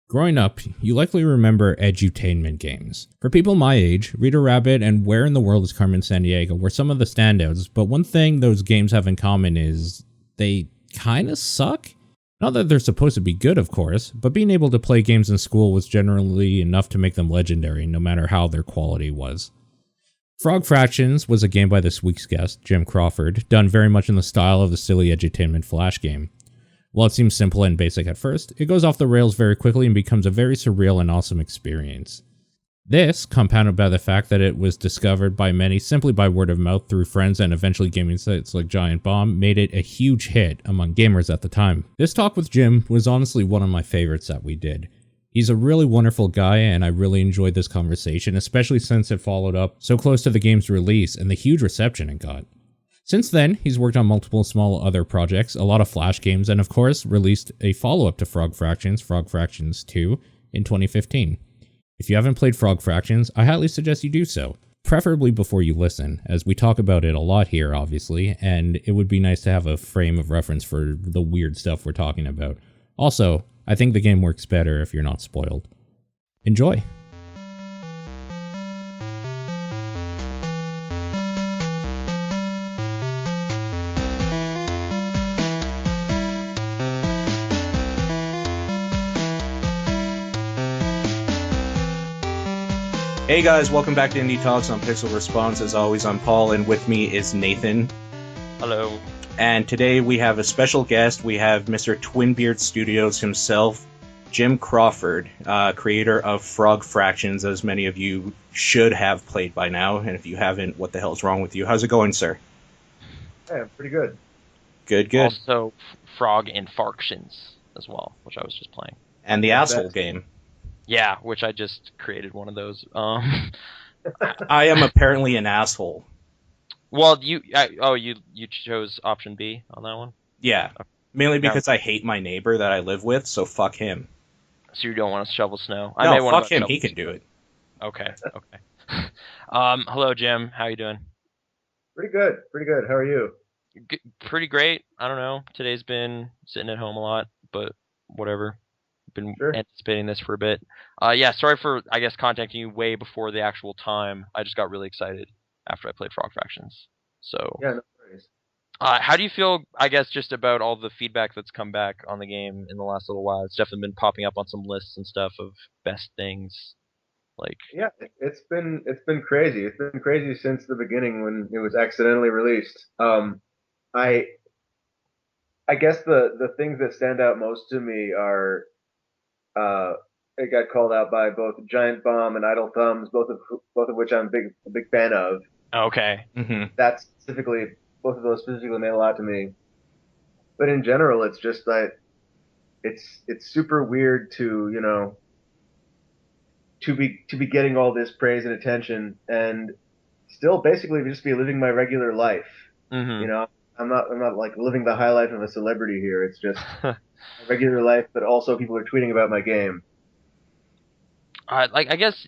Growing up, you likely remember edutainment games. For people my age, Rita Rabbit and Where in the World is Carmen Sandiego were some of the standouts, but one thing those games have in common is they kinda suck? Not that they're supposed to be good, of course, but being able to play games in school was generally enough to make them legendary, no matter how their quality was. Frog Fractions was a game by this week's guest, Jim Crawford, done very much in the style of the silly edutainment Flash game. While it seems simple and basic at first, it goes off the rails very quickly and becomes a very surreal and awesome experience. This, compounded by the fact that it was discovered by many simply by word of mouth through friends and eventually gaming sites like Giant Bomb, made it a huge hit among gamers at the time. This talk with Jim was honestly one of my favorites that we did. He's a really wonderful guy, and I really enjoyed this conversation, especially since it followed up so close to the game's release and the huge reception it got. Since then, he's worked on multiple small other projects, a lot of Flash games, and of course, released a follow-up to Frog Fractions 2, in 2015. If you haven't played Frog Fractions, I highly suggest you do so, preferably before you listen, as we talk about it a lot here, obviously, and it would be nice to have a frame of reference for the weird stuff we're talking about. Also, I think the game works better if you're not spoiled. Enjoy! Hey guys, welcome back to Indie Talks on Pixel Response. As always, I'm Paul, and with me is Nathan. Hello. And today we have a special guest. We have Mr. Twinbeard Studios himself, Jim Crawford, creator of Frog Fractions, as many of you should have played by now. And if you haven't, what the hell is wrong with you? How's it going, sir? Hey, pretty good. Good. Also, Frog and Fractions as well, which I was just playing. And the asshole game. Yeah, which I just created one of those. I am apparently an asshole. Well, you chose option B on that one? Yeah, mainly because I hate my neighbor that I live with, so fuck him. So you don't want to shovel snow? No, fuck him, he can do it. Okay. Hello, Jim. How you doing? Pretty good. How are you? Pretty great. I don't know. Today's been sitting at home a lot, but whatever. Been anticipating this for a bit. Sorry for, I guess, contacting you way before the actual time. I just got really excited after I played Frog Fractions. So yeah, no worries. How do you feel, I guess, just about all the feedback that's come back on the game in the last little while? It's definitely been popping up on some lists and stuff of best things. Yeah, it's been crazy. It's been crazy since the beginning when it was accidentally released. I guess the things that stand out most to me are it got called out by both Giant Bomb and Idle Thumbs, both of which I'm a big fan of. Okay. Mm-hmm. Both of those specifically meant a lot to me. But in general, it's just that it's super weird to be getting all this praise and attention and still basically just be living my regular life. Mm-hmm. I'm not like living the high life of a celebrity here. It's just a regular life, but also people are tweeting about my game. I guess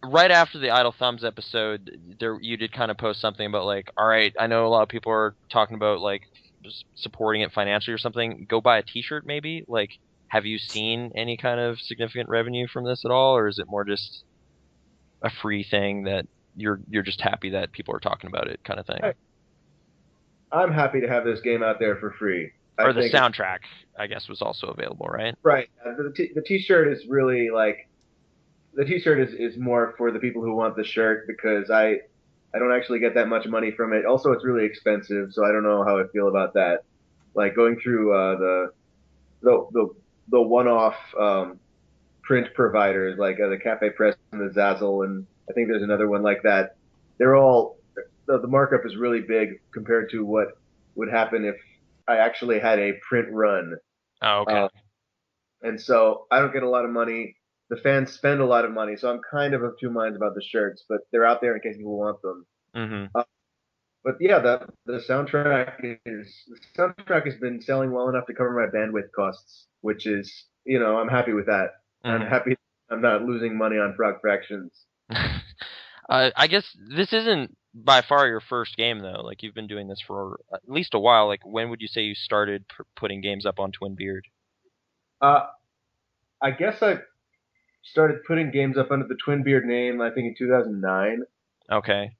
right after the Idle Thumbs episode, you did kind of post something about all right, I know a lot of people are talking about just supporting it financially or something. Go buy a T-shirt, maybe. Have you seen any kind of significant revenue from this at all, or is it more just a free thing that you're just happy that people are talking about it, kind of thing? I'm happy to have this game out there for free. Or the soundtrack, I guess, was also available, right? Right. The T-shirt is really the T-shirt is more for the people who want the shirt because I don't actually get that much money from it. Also, it's really expensive, so I don't know how I feel about that. Going through the one-off print providers the Cafe Press and the Zazzle, and I think there's another one like that. They're all the markup is really big compared to what would happen if I actually had a print run. Oh, okay. And so I don't get a lot of money. The fans spend a lot of money, so I'm kind of two minds about the shirts, but they're out there in case people want them. Mm-hmm. But yeah, the soundtrack has been selling well enough to cover my bandwidth costs, which is, I'm happy with that. Mm-hmm. I'm happy I'm not losing money on Frog Fractions. I guess this isn't by far your first game, though. You've been doing this for at least a while. When would you say you started putting games up on Twinbeard? I guess I started putting games up under the Twinbeard name, I think in 2009. Okay.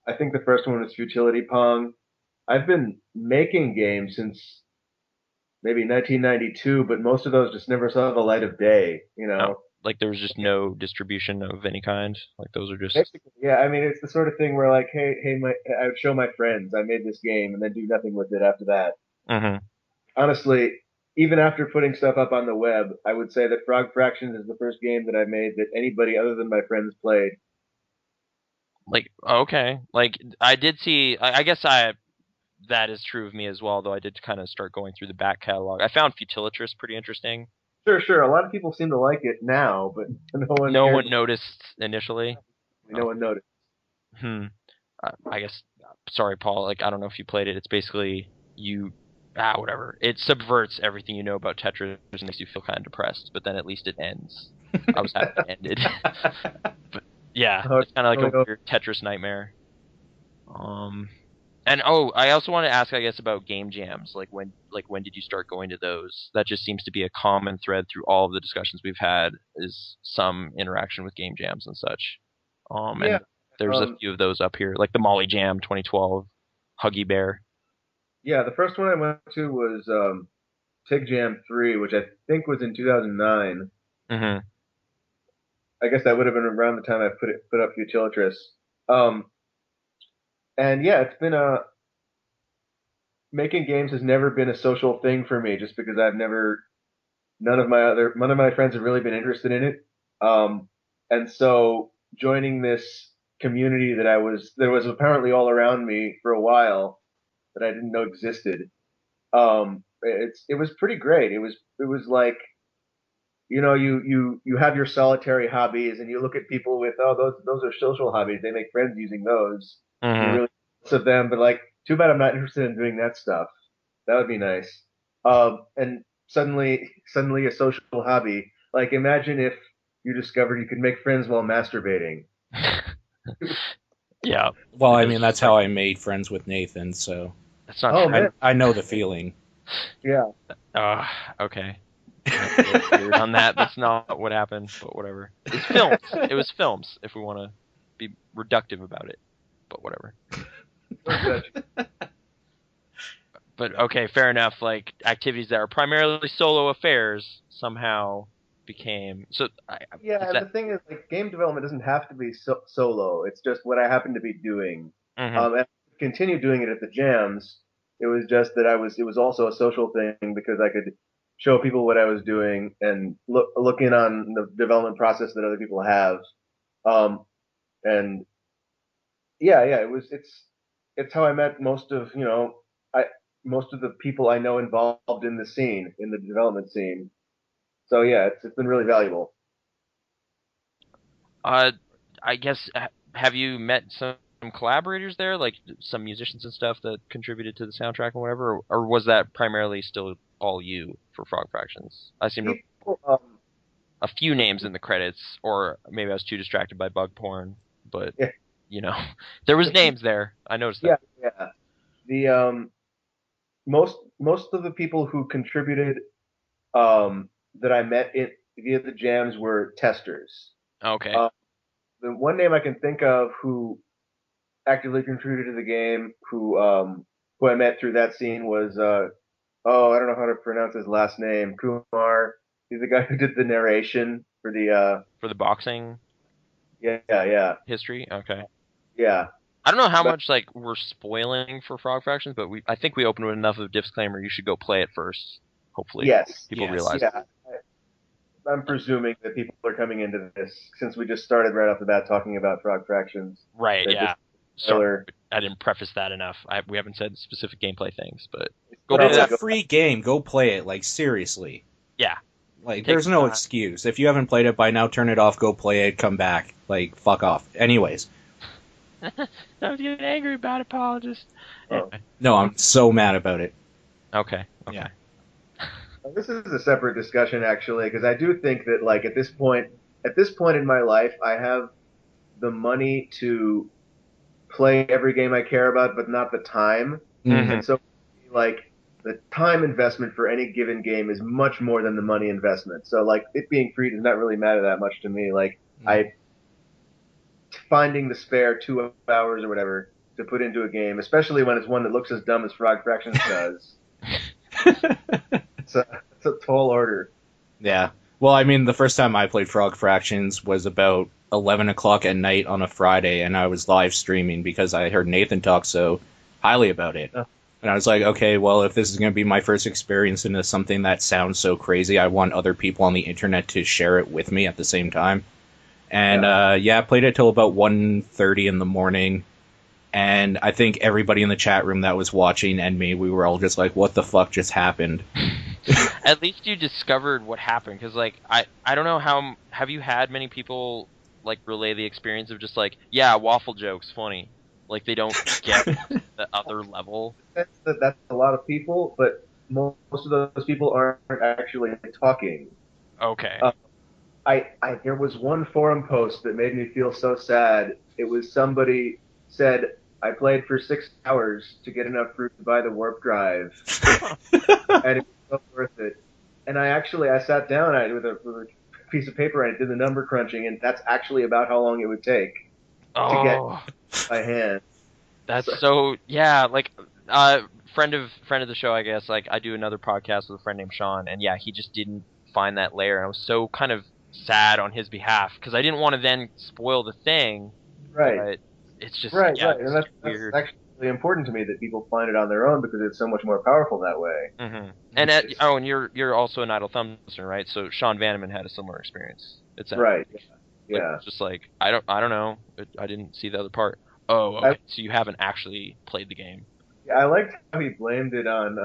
I think the first one was Futility Pong. I've been making games since maybe 1992, but most of those just never saw the light of day, you Oh, know? like there was just no distribution of any kind. Like those are just. Basically, yeah, I mean, it's the sort of thing where like, hey, I would show my friends I made this game and then do nothing with it after that. Hmm. Honestly, even after putting stuff up on the web, I would say that Frog Fractions is the first game that I made that anybody other than my friends played. Like okay, like I did see. I guess that is true of me as well. Though I did kind of start going through the back catalog. I found Futilitris pretty interesting. Sure. A lot of people seem to like it now, but No one noticed initially. No one noticed. Hmm. I guess. Sorry, Paul. Like I don't know if you played it. It's basically whatever. It subverts everything you know about Tetris and makes you feel kind of depressed. But then at least it ends. I was happy it ended. But yeah, it's kind of like a weird Tetris nightmare. And I also want to ask, I guess, about game jams. Like when did you start going to those? That just seems to be a common thread through all of the discussions we've had. Is some interaction with game jams and such. And there's a few of those up here, like the Molly Jam 2012, Huggy Bear. Yeah, the first one I went to was Tig Jam 3, which I think was in 2009. Mm-hmm. I guess that would have been around the time I put up Futilitris. And yeah, it's been making games has never been a social thing for me, just because none of my friends have really been interested in it. And so joining this community that was apparently all around me for a while that I didn't know existed. It was pretty great. It was like, you know, you have your solitary hobbies and you look at people with, those are social hobbies. They make friends using those. Mm-hmm. You really of them, but like, too bad I'm not interested in doing that stuff. That would be nice. And suddenly a social hobby. Like, imagine if you discovered you could make friends while masturbating. Yeah. Well, I mean, that's how I made friends with Nathan, so that's not true. I know the feeling. Yeah. Okay. Weird on that. That's not what happened, but whatever. It's films. It was films, if we want to be reductive about it, but whatever. But okay, fair enough. Like activities that are primarily solo affairs somehow became so. The thing is, like, game development doesn't have to be solo. It's just what I happen to be doing. Mm-hmm. And I continue doing it at the jams. It was just that it was also a social thing because I could show people what I was doing and look in on the development process that other people have. And it's how I met most of the people I know involved in the development scene. So yeah, it's been really valuable. I guess have you met some collaborators there, like some musicians and stuff that contributed to the soundtrack and whatever, or was that primarily still all you for Frog Fractions? I seem to a few names in the credits, or maybe I was too distracted by bug porn, but you know, there was names there. I noticed that. Yeah. The most of the people who contributed that I met via the jams were testers. Okay. The one name I can think of who actively contributed to the game, who I met through that scene was I don't know how to pronounce his last name. Kumar. He's the guy who did the narration for the boxing. Yeah. History. Okay. Yeah. I don't know how much like we're spoiling for Frog Fractions, but I think we opened with enough of a disclaimer. You should go play it first. Hopefully, people realize. Yeah. I'm presuming that people are coming into this since we just started right off the bat talking about Frog Fractions. Right. Yeah. Sorry, I didn't preface that enough. We haven't said specific gameplay things, but it's a free game. Go play it. Like, seriously. Yeah. Like, there's no excuse. If you haven't played it by now, turn it off. Go play it. Come back. Like, fuck off. Anyways. Don't get angry about it, Paul. Just anyway. No, I'm so mad about it. Okay. Yeah. This is a separate discussion, actually, because I do think that, like, at this point in my life, I have the money to play every game I care about, but not the time. Mm-hmm. And so, like, the time investment for any given game is much more than the money investment. So like it being free does not really matter that much to me. Like I finding the spare 2 hours or whatever to put into a game, especially when it's one that looks as dumb as Frog Fractions does. It's a tall order. Yeah. Well, I mean, the first time I played Frog Fractions was about 11 o'clock at night on a Friday, and I was live streaming because I heard Nathan talk so highly about it. Oh. And I was like, okay, well, if this is going to be my first experience into something that sounds so crazy, I want other people on the internet to share it with me at the same time. And, I played it till about 1:30 in the morning. And I think everybody in the chat room that was watching and me, we were all just like, what the fuck just happened? At least you discovered what happened, because like I don't know how have you had many people like relay the experience of just like, yeah, waffle joke's funny, like they don't get the other level. That's a lot of people, but most of those people aren't actually talking. Okay. There was one forum post that made me feel so sad. It was somebody said, I played for 6 hours to get enough fruit to buy the warp drive, and it was so worth it. And I sat down with a piece of paper and I did the number crunching, and that's actually about how long it would take to get by hand. That's so yeah, like friend of the show, I guess. Like I do another podcast with a friend named Sean, and yeah, he just didn't find that layer, and I was so kind of sad on his behalf because I didn't want to then spoil the thing. Right. But it's just right, yeah, right, and that's actually really important to me that people find it on their own because it's so much more powerful that way. Mm-hmm. And you're also an Idle Thumb listener, right? So Sean Vanneman had a similar experience. It's right. Yeah. Like, it's just like I don't know. I didn't see the other part. Oh, okay. So you haven't actually played the game. Yeah, I liked how he blamed it on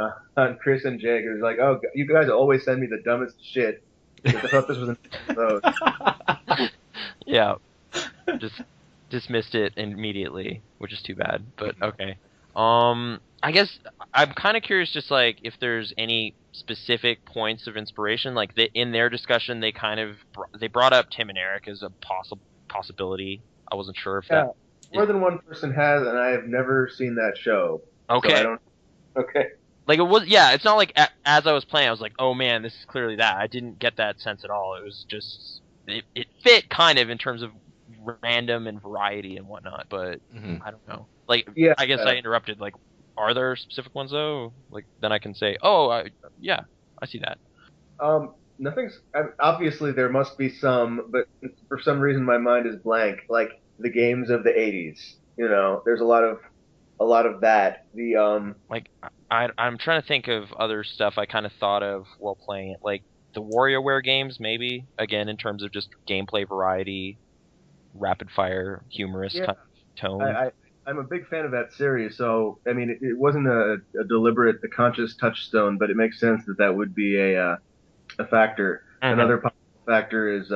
Chris and Jake. It was like, oh, you guys always send me the dumbest shit. I thought this was one of those. Yeah. Just dismissed it immediately, which is too bad. But okay. I guess I'm kind of curious, just like if there's any specific points of inspiration. Like in their discussion, they kind of they brought up Tim and Eric as a possibility. I wasn't sure if that. More than one person has, and I have never seen that show. Okay. So I don't. Okay. Like it was, yeah. It's not like as I was playing, I was like, "Oh man, this is clearly that." I didn't get that sense at all. It was just it fit kind of in terms of random and variety and whatnot, but I don't know. Like, yeah, I guess I interrupted. Like, are there specific ones though? Like, then I can say, "Oh, yeah, I see that." Nothing's obviously there must be some, but for some reason my mind is blank. Like the games of the '80s, there's a lot of that. The like I'm trying to think of other stuff I kind of thought of while playing it, like the WarioWare games, maybe again in terms of just gameplay variety, rapid fire, humorous kind of tone. I'm a big fan of that series, so I mean it wasn't a deliberate, a conscious touchstone, but it makes sense that would be a factor. Mm-hmm. Another possible factor is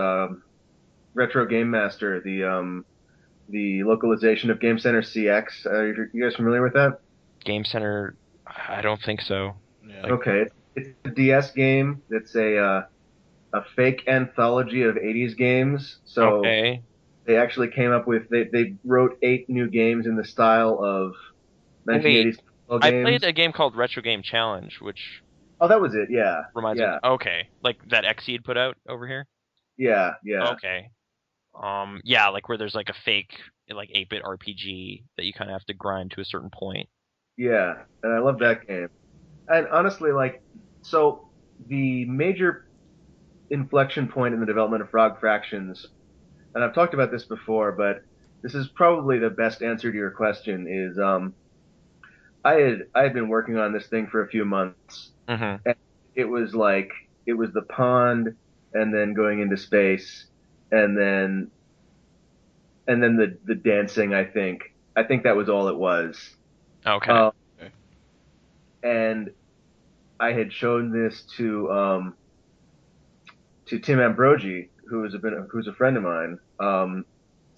Retro Game Master, the localization of Game Center CX. Are you guys familiar with that? Game Center, I don't think so. Yeah. Okay, it's a DS game. It's a fake anthology of '80s games. So okay. They actually came up with they wrote 8 new games in the style of 1980s games. I played a game called Retro Game Challenge, which that was it. Yeah, reminds me. Okay, like that Xseed put out over here. Yeah. Okay. Yeah, like where there's like a fake like 8-bit RPG that you kind of have to grind to a certain point. Yeah, and I love that game. And honestly, like, so the major inflection point in the development of Frog Fractions, and I've talked about this before, but this is probably the best answer to your question, is I had been working on this thing for a few months. Mm-hmm. And it was the pond, and then going into space, and then the dancing. I think that was all it was. Okay. And I had shown this to Tim Ambrogi, who's a friend of mine.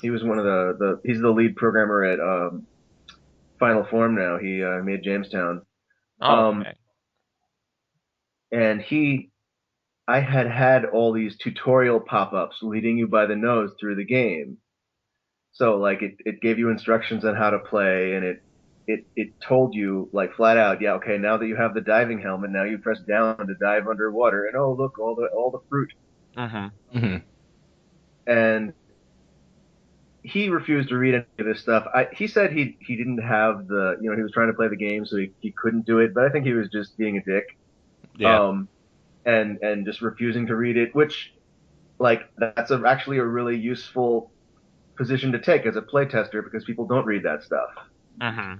He was one of he's the lead programmer at Final Form now. He made Jamestown. Okay. And I had all these tutorial pop-ups leading you by the nose through the game. So like it gave you instructions on how to play, and it told you like flat out, yeah, okay, now that you have the diving helmet, now you press down to dive underwater, and oh look, all the fruit. Mm-hmm. Hmm. And he refused to read any of this stuff. He said he didn't have the, he was trying to play the game, so he couldn't do it. But I think he was just being a dick, Yeah. um, and just refusing to read it, which like that's actually a really useful position to take as a playtester because people don't read that stuff. Mm-hmm.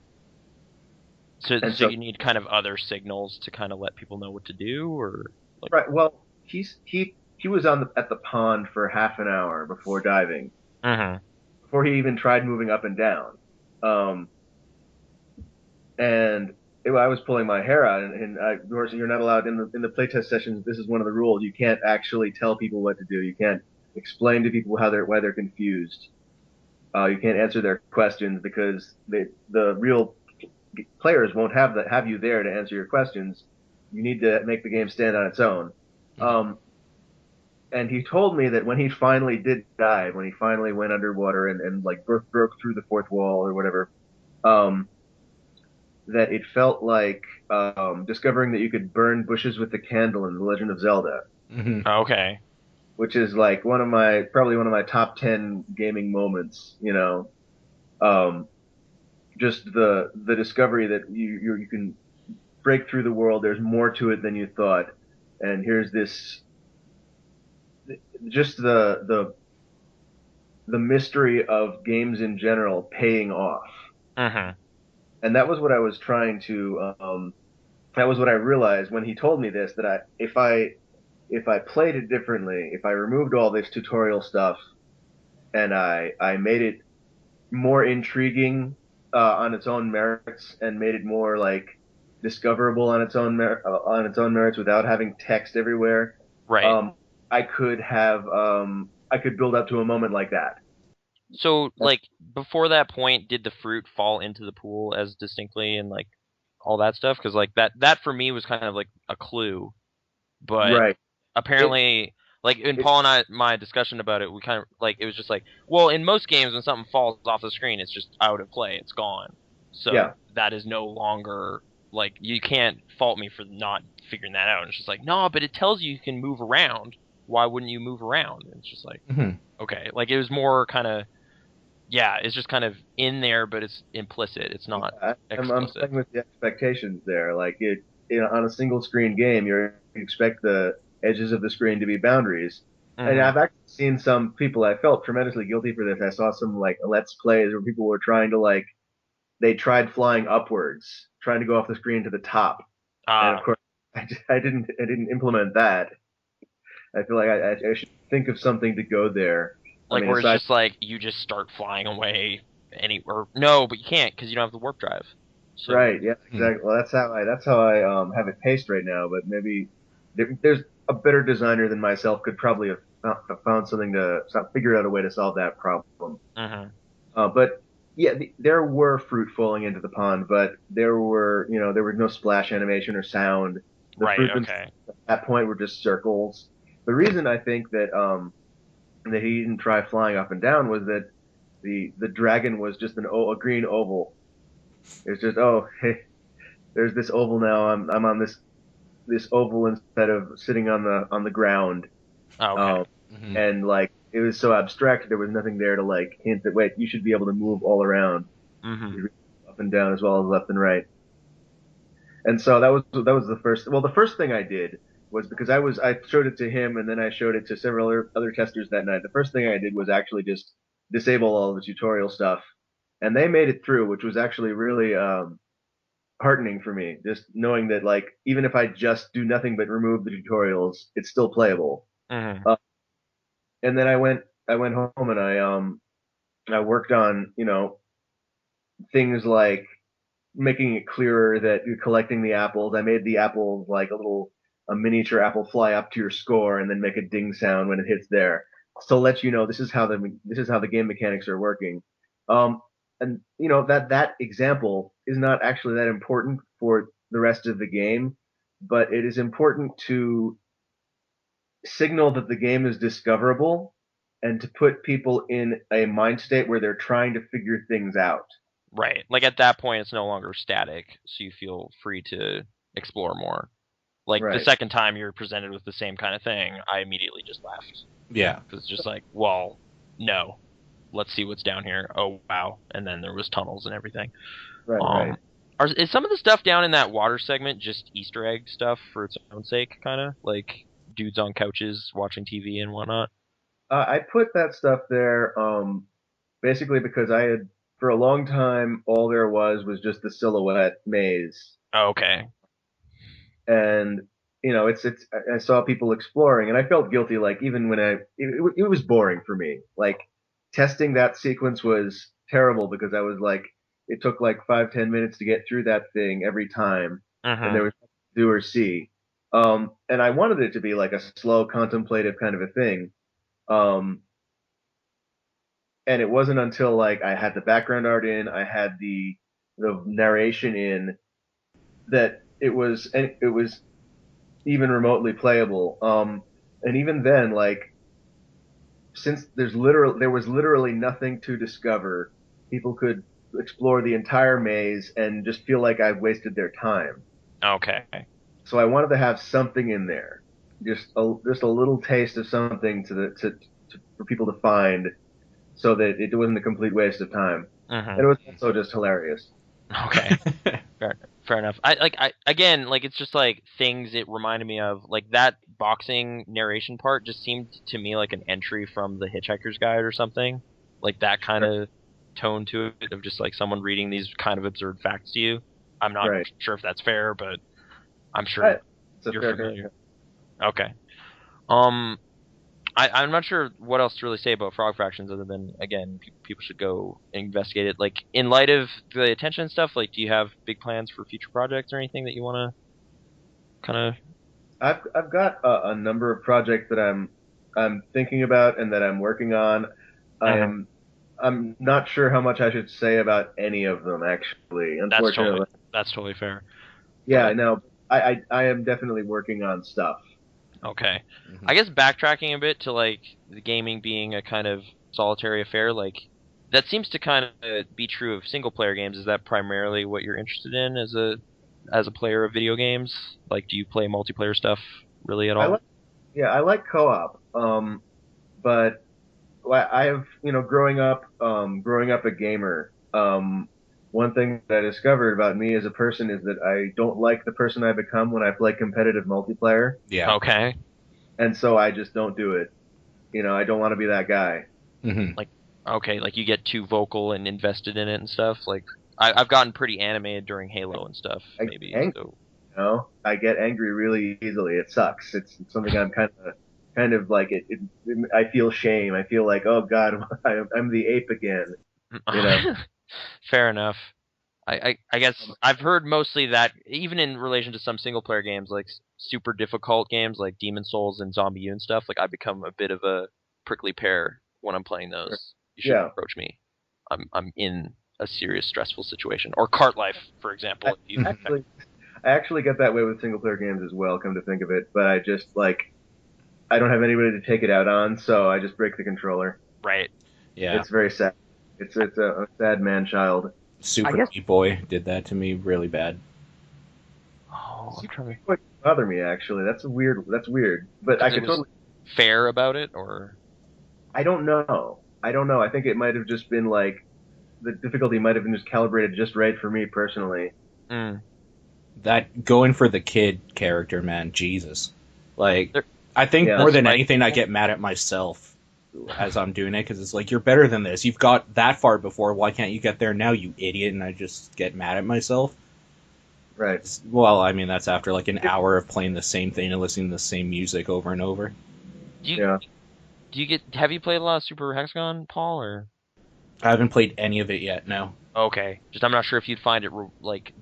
So And so so, you need kind of other signals to kind of let people know what to do, or like. right, well, he was at the pond for half an hour before diving, Mm-hmm. before he even tried moving up and down. Um, and I was pulling my hair out, and of course, you're not allowed in the playtest sessions. This is one of the rules. You can't actually tell people what to do. You can't explain to people why they're confused. You can't answer their questions because the real players won't have you there to answer your questions. You need to make the game stand on its own. Um, and he told me that when he finally did dive, when he finally went underwater and like broke through the fourth wall or whatever, um, that it felt like discovering that you could burn bushes with the candle in The Legend of Zelda, Hmm. Okay. which is like probably one of my top 10 gaming moments. Um, just the discovery that you can break through the world. There's more to it than you thought, and here's this just the mystery of games in general paying off. Mm-hmm. And that was what I was trying to that was what I realized when he told me this, that if I played it differently, if I removed all this tutorial stuff and I made it more intriguing on its own merits and made it more like discoverable on its on its own merits without having text everywhere, Right. um, I could build up to a moment like that. So, like, before that point, did the fruit fall into the pool as distinctly and like all that stuff? Because like that for me was kind of like a clue, but Right. It apparently, like in it's Paul and I, my discussion about it, we kind of like it was just like, well, in most games, when something falls off the screen, it's just out of play, it's gone. So yeah. that is no longer like you can't fault me for not figuring that out. And it's just like, no, but it tells you can move around. Why wouldn't you move around? And it's just like, Hmm. okay, like it was more kind of yeah, it's just kind of in there, but it's implicit. It's not I'm explicit. playing with the expectations there. Like on a single screen game, you expect the edges of the screen to be boundaries. And Hmm. I've actually seen some people. I felt tremendously guilty for this. I saw some like let's plays where people were trying to like they tried flying upwards, trying to go off the screen to the top. And of Ah, course, I didn't implement that. I feel like I should think of something to go there. I like mean, where it's aside just like you just start flying away or no, but you can't because you don't have the warp drive. So right, yeah, exactly. Well, that's how I have it paced right now. But maybe there's a better designer than myself could probably have found something to figure out a way to solve that problem. hmm. But yeah, there were fruit falling into the pond, but there were no splash animation or sound. The Right, fruit okay. at that point were just circles. The reason I think that he didn't try flying up and down was that the dragon was just a green oval. It's just, oh, hey, there's this oval now. I'm on this oval instead of sitting on the ground. Oh, okay. Um, Hmm. and like it was so abstract, there was nothing there to like hint that wait, you should be able to move all around, Hmm. up and down as well as left and right. And so that was the first. Well, the first thing I did was because I showed it to him and then I showed it to several other testers that night. The first thing I did was actually just disable all the tutorial stuff, and they made it through, which was actually really heartening for me. Just knowing that like even if I just do nothing but remove the tutorials, it's still playable. Hmm. Uh, and then I went home and I worked on things like making it clearer that you're collecting the apples. I made the apples like a miniature apple fly up to your score and then make a ding sound when it hits there. So let you know this is how the game mechanics are working. Um, and that example is not actually that important for the rest of the game, but it is important to signal that the game is discoverable and to put people in a mind state where they're trying to figure things out. Right. Like at that point, it's no longer static, so you feel free to explore more. Like the Right. second time you're presented with the same kind of thing, I immediately just left. Yeah. Because it's just like, well, no. Let's see what's down here. Oh, wow. And then there was tunnels and everything. Right. Is some of the stuff down in that water segment just Easter egg stuff for its own sake, kind of? Like dudes on couches watching TV and whatnot? I put that stuff there basically because I had, for a long time, all there was just the silhouette maze. Oh, okay. And, I saw people exploring, and I felt guilty, like, even when it was boring for me. Like, testing that sequence was terrible because I was like, it took like 5-10 minutes to get through that thing every time, and there was nothing to do or see. And I wanted it to be like a slow, contemplative kind of a thing. Um, and it wasn't until like I had the background art in, I had the narration in, that it was even remotely playable. And even then, like, since there was literally nothing to discover, people could explore the entire maze and just feel like I've wasted their time. Okay. So I wanted to have something in there, just a little taste of something for people to find, so that it wasn't a complete waste of time. And it was also just hilarious. Okay. Fair enough. Again, like, it's just like things it reminded me of, like that boxing narration part just seemed to me like an entry from the Hitchhiker's Guide or something. Like that kind of tone to it, of just like someone reading these kind of absurd facts to you. I'm not sure if that's fair, but I'm sure you're familiar. Okay. I'm not sure what else to really say about Frog Fractions other than, again, people should go investigate it. Like, in light of the attention and stuff, like, do you have big plans for future projects or anything that you want to kind of... I've got a number of projects that I'm thinking about and that I'm working on. I'm not sure how much I should say about any of them, actually. Unfortunately, that's totally fair. Yeah, no, I am definitely working on stuff. Okay. I guess backtracking a bit to, like, the gaming being a kind of solitary affair, like, that seems to kind of be true of single-player games. Is that primarily what you're interested in as a player of video games? Like, do you play multiplayer stuff really at all? I like co-op. But I have, growing up a gamer, one thing that I discovered about me as a person is that I don't like the person I become when I play competitive multiplayer. Yeah. Okay. And so I just don't do it. I don't want to be that guy. Like, okay, like you get too vocal and invested in it and stuff. Like, I've gotten pretty animated during Halo and stuff. Maybe. So. I get angry really easily. It sucks. It's something I'm kind of like I feel shame. I feel like, oh God, I'm the ape again. Fair enough. I guess I've heard mostly that, even in relation to some single player games, like super difficult games like Demon Souls and Zombie U and stuff, like I become a bit of a prickly pear when I'm playing those. You should approach me. I'm in a serious stressful situation. Or Cart Life, for example. I actually get that way with single player games as well, come to think of it, but I just I don't have anybody to take it out on, so I just break the controller. Right. Yeah. It's very sad. It's a sad man-child. Super Meat Boy did that to me really bad. Oh, I'm trying to... It bother me, actually. That's weird. But I could totally... fair about it, or... I don't know. I think it might have just been like... The difficulty might have been just calibrated just right for me, personally. That going for the kid character, man, Jesus. Like, I think more than anything, I get mad at myself as I'm doing it, because it's like, you're better than this. You've got that far before. Why can't you get there now, you idiot? And I just get mad at myself. Right. Well, I mean, that's after like an hour of playing the same thing and listening to the same music over and over. Have you played a lot of Super Hexagon, Paul, or? I haven't played any of it yet, no. Okay. Just, I'm not sure if you'd find it like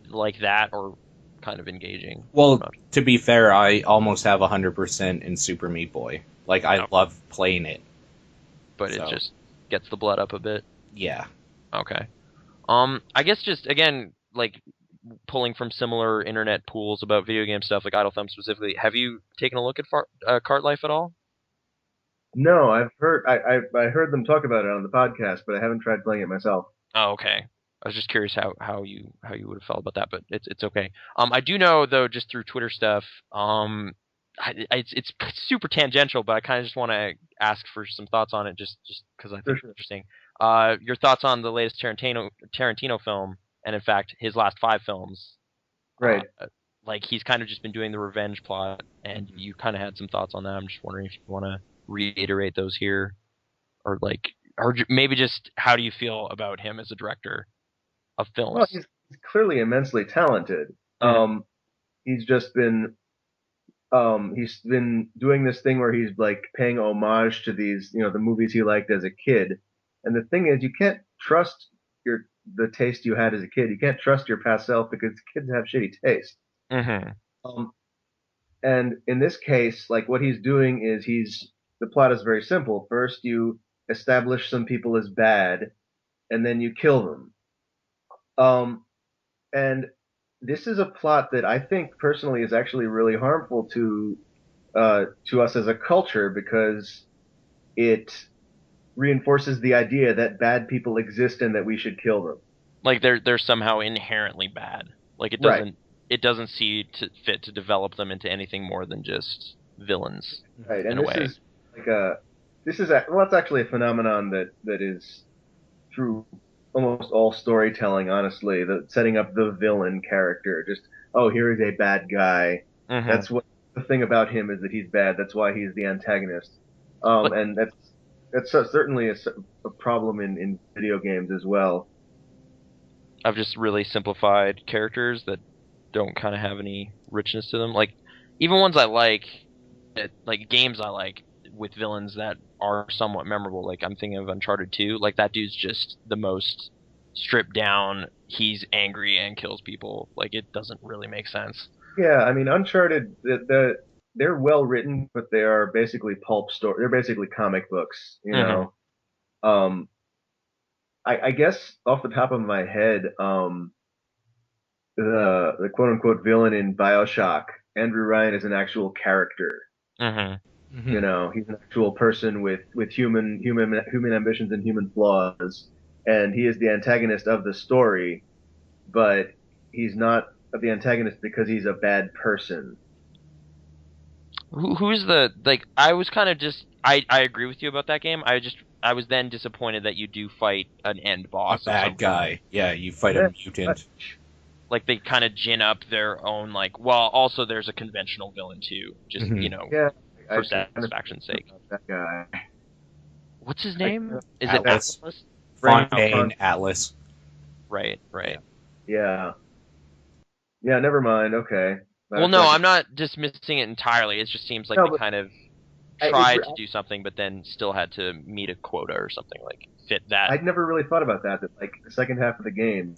that, or kind of engaging. Well, to be fair, I almost have 100% in Super Meat Boy. Like, I love playing it. But it just gets the blood up a bit. Yeah. Okay. I guess just, again, like, pulling from similar internet pools about video game stuff, like Idle Thumb specifically, have you taken a look at Cart Life at all? No, I've heard I heard them talk about it on the podcast, but I haven't tried playing it myself. Oh, okay. I was just curious how you would have felt about that, but it's okay. I do know though, just through Twitter stuff, it's super tangential, but I kind of just want to ask for some thoughts on it, just because I think it's interesting. Your thoughts on the latest Tarantino film, and in fact his last 5 films. Right. Like he's kind of just been doing the revenge plot, and you kind of had some thoughts on that. I'm just wondering if you want to reiterate those here, or maybe just how do you feel about him as a director of films? Well, he's clearly immensely talented. He's just been doing this thing where he's like paying homage to these, the movies he liked as a kid. And the thing is, you can't trust the taste you had as a kid. You can't trust your past self because kids have shitty taste. And in this case, like what he's doing is the plot is very simple. First, you establish some people as bad, and then you kill them. And this is a plot that I think personally is actually really harmful to us as a culture because it reinforces the idea that bad people exist and that we should kill them. Like they're somehow inherently bad. Like it doesn't see fit to develop them into anything more than just villains. Right, and it's actually a phenomenon that is through almost all storytelling, honestly, setting up the villain character. Just, here is a bad guy. That's what the thing about him is, that he's bad. That's why he's the antagonist. And that's certainly a problem in video games as well. I've just really simplified characters that don't kind of have any richness to them. Like even ones I like games I like with villains that are somewhat memorable. Like I'm thinking of Uncharted 2. Like that dude's just the most stripped down. He's angry and kills people. Like it doesn't really make sense. Yeah, I mean Uncharted, they're well written, but they are basically pulp story. They're basically comic books, you know. I guess off the top of my head, the quote unquote villain in BioShock, Andrew Ryan, is an actual character. You know, he's an actual person with human ambitions and human flaws, and he is the antagonist of the story, but he's not the antagonist because he's a bad person. Who's I was kind of just I agree with you about that game. I was then disappointed that you do fight an end boss. A bad guy. Yeah, you fight a mutant. Like they kind of gin up their own also there's a conventional villain too. Just for satisfaction's sake. That guy. What's his name? Is Atlas. it Atlas? Fontaine Atlas. Right. Yeah. Yeah, never mind. Okay. Well, no, I'm not dismissing it entirely. It just seems like they kind of tried to do something, but then still had to meet a quota or something, like fit that. I'd never really thought about that like the second half of the game,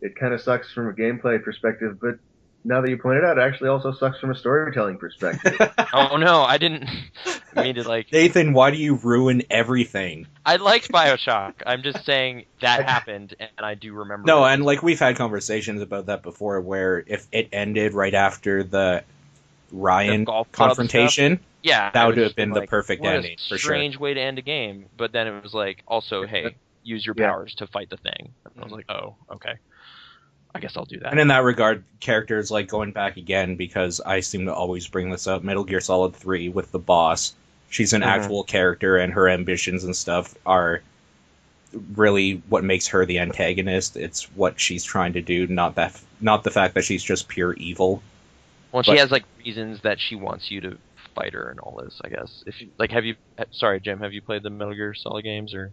it kind of sucks from a gameplay perspective, but now that you point it out, it actually also sucks from a storytelling perspective. Oh no, I didn't mean to Nathan, why do you ruin everything? I liked BioShock. I'm just saying that happened, and I do remember. No, and we've had conversations about that before, where if it ended right after the Ryan confrontation, that would have been the perfect ending for sure. Strange way to end a game, but then it was also, hey, use your powers to fight the thing. And I was like, oh, okay. I guess I'll do that. And in that regard, characters going back again, because I seem to always bring this up, Metal Gear Solid 3 with the boss. She's an actual character, and her ambitions and stuff are really what makes her the antagonist. It's what she's trying to do, not the fact that she's just pure evil. Well, she has reasons that she wants you to fight her and all this, I guess. If you, sorry, Jim, have you played the Metal Gear Solid games or?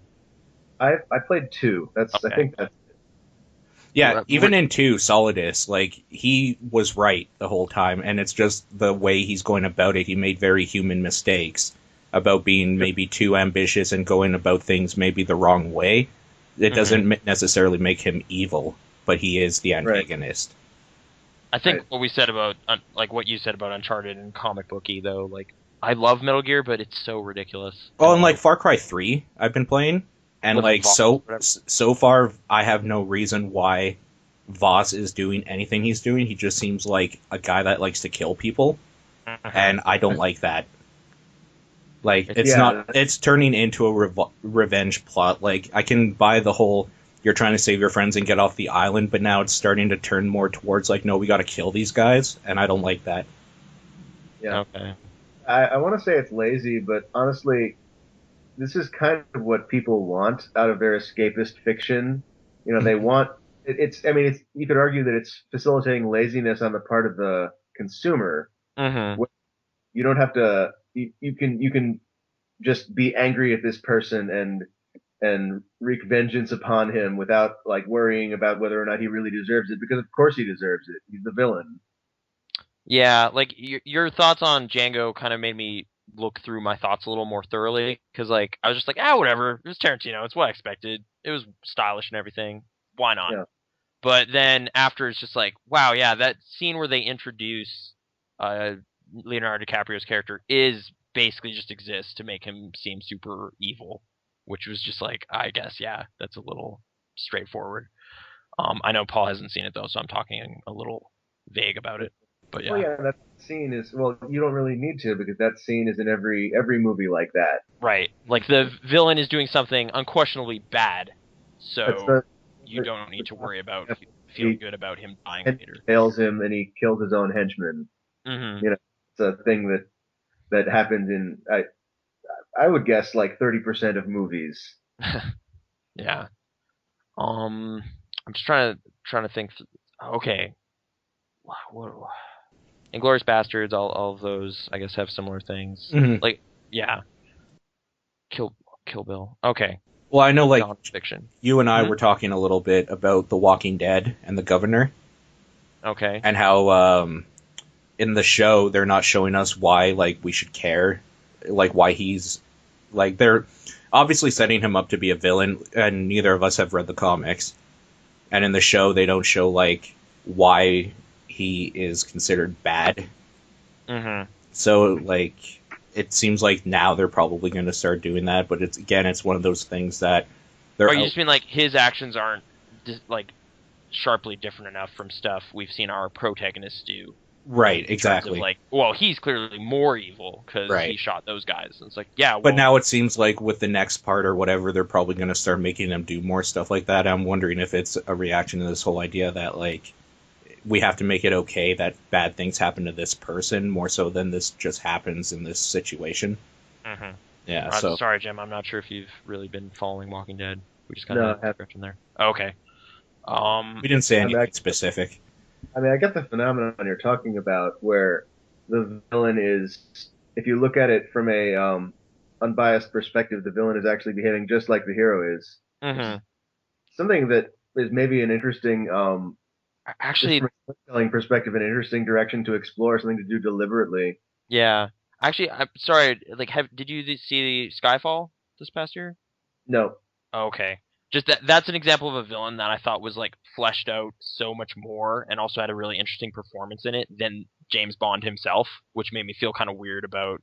I played 2. I think that's. Yeah, even in 2, Solidus, he was right the whole time, and it's just the way he's going about it. He made very human mistakes about being maybe too ambitious and going about things maybe the wrong way. It doesn't necessarily make him evil, but he is the antagonist. I think what we said about, what you said about Uncharted and comic booky, though, I love Metal Gear, but it's so ridiculous. Oh, and Far Cry 3, I've been playing. And so far, I have no reason why Voss is doing anything he's doing. He just seems like a guy that likes to kill people, and I don't like that. It's turning into a revenge plot. I can buy the whole you're trying to save your friends and get off the island, but now it's starting to turn more towards like, no, we got to kill these guys, and I don't like that. Yeah. Okay. I want to say it's lazy, but honestly, this is kind of what people want out of their escapist fiction. You know, they want it's. I mean, it's. You could argue that it's facilitating laziness on the part of the consumer. Mm-hmm. You don't have to. You can just be angry at this person and wreak vengeance upon him without like worrying about whether or not he really deserves it, because of course he deserves it. He's the villain. Yeah, like your thoughts on Django kind of made me look through my thoughts a little more thoroughly, because like I was just like, whatever, it was Tarantino, it's what I expected. It was stylish and everything. Why not? Yeah. But then after, it's just like, wow, yeah, that scene where they introduce Leonardo DiCaprio's character is basically just exists to make him seem super evil, which was just like, I guess, yeah, that's a little straightforward. I know Paul hasn't seen it though, so I'm talking a little vague about it. But yeah. Well, yeah, that scene is, well, you don't really need to, because that scene is in every movie like that. Right. Like the villain is doing something unquestionably bad, so you don't need to worry about feeling good about him dying later. He fails him and he kills his own henchman. Mm-hmm. You know, it's a thing that happens in I would guess like 30% of movies. Yeah. I'm just trying to think. Okay. What? Inglourious Bastards, all of those, I guess, have similar things. Mm-hmm. Like, yeah. Kill Bill. Okay. Well, I know, like, fiction. You and I were talking a little bit about The Walking Dead and the governor. Okay. And how in the show they're not showing us why, like, we should care, like, why he's, like, they're obviously setting him up to be a villain, and neither of us have read the comics. And in the show, they don't show, like, why he is considered bad. Mm-hmm. So, like, it seems like now they're probably going to start doing that, but it's one of those things that they're. You just mean like his actions aren't like sharply different enough from stuff we've seen our protagonists do. Right, exactly. Like, well, he's clearly more evil because he shot those guys. And it's like, yeah. Well, but now it seems like with the next part or whatever, they're probably going to start making them do more stuff like that. I'm wondering if it's a reaction to this whole idea that, like, we have to make it okay that bad things happen to this person more so than this just happens in this situation. Mm-hmm. Yeah. I'm sorry, Jim. I'm not sure if you've really been following Walking Dead. We just kind of had a description there. Oh, okay. We didn't say anything specific. I mean, I get the phenomenon you're talking about, where the villain is, if you look at it from a unbiased perspective, the villain is actually behaving just like the hero is. Mm-hmm. Something that is maybe an interesting. Actually, from a storytelling perspective, an interesting direction to explore, something to do deliberately. Yeah. Actually, I'm sorry. Like, did you see Skyfall this past year? No. Okay. Just that's an example of a villain that I thought was like fleshed out so much more, and also had a really interesting performance in it than James Bond himself, which made me feel kind of weird about.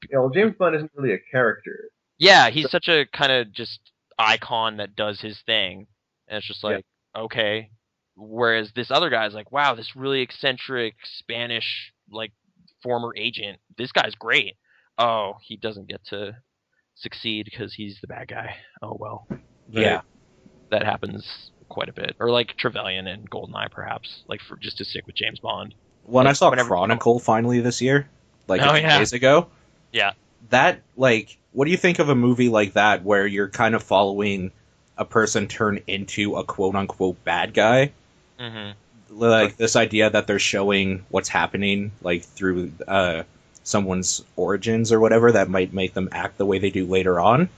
Yeah, well, James Bond isn't really a character. Yeah, he's such a kind of just icon that does his thing, and it's just like, okay. Whereas this other guy's like, wow, this really eccentric Spanish, like, former agent. This guy's great. Oh, he doesn't get to succeed because he's the bad guy. Oh, well. Yeah. That happens quite a bit. Or like Trevelyan and GoldenEye, perhaps. Like, for just to stick with James Bond. When I saw Chronicle finally this year, like a few days ago. Yeah. That, like, what do you think of a movie like that where you're kind of following a person turn into a quote-unquote bad guy? Mm-hmm. Like this idea that they're showing what's happening, like through someone's origins or whatever, that might make them act the way they do later on.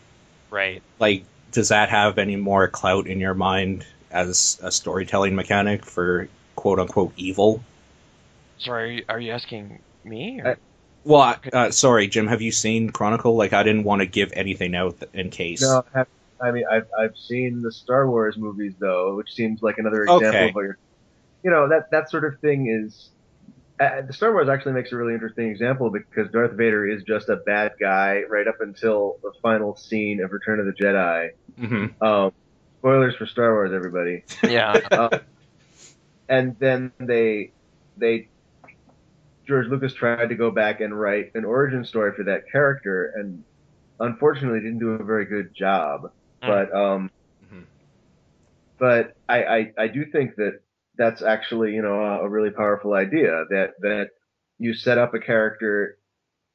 Right. Like, does that have any more clout in your mind as a storytelling mechanic for quote unquote evil? Sorry, are you asking me? Well, sorry, Jim. Have you seen Chronicle? Like, I didn't want to give anything out in case. No, I mean, I've seen the Star Wars movies though, which seems like another example of what you're. You know, that sort of thing is. The Star Wars actually makes a really interesting example, because Darth Vader is just a bad guy right up until the final scene of Return of the Jedi. Mm-hmm. Spoilers for Star Wars, everybody. Yeah. And then George Lucas tried to go back and write an origin story for that character, and unfortunately didn't do a very good job. But But I do think that that's actually, a really powerful idea that you set up a character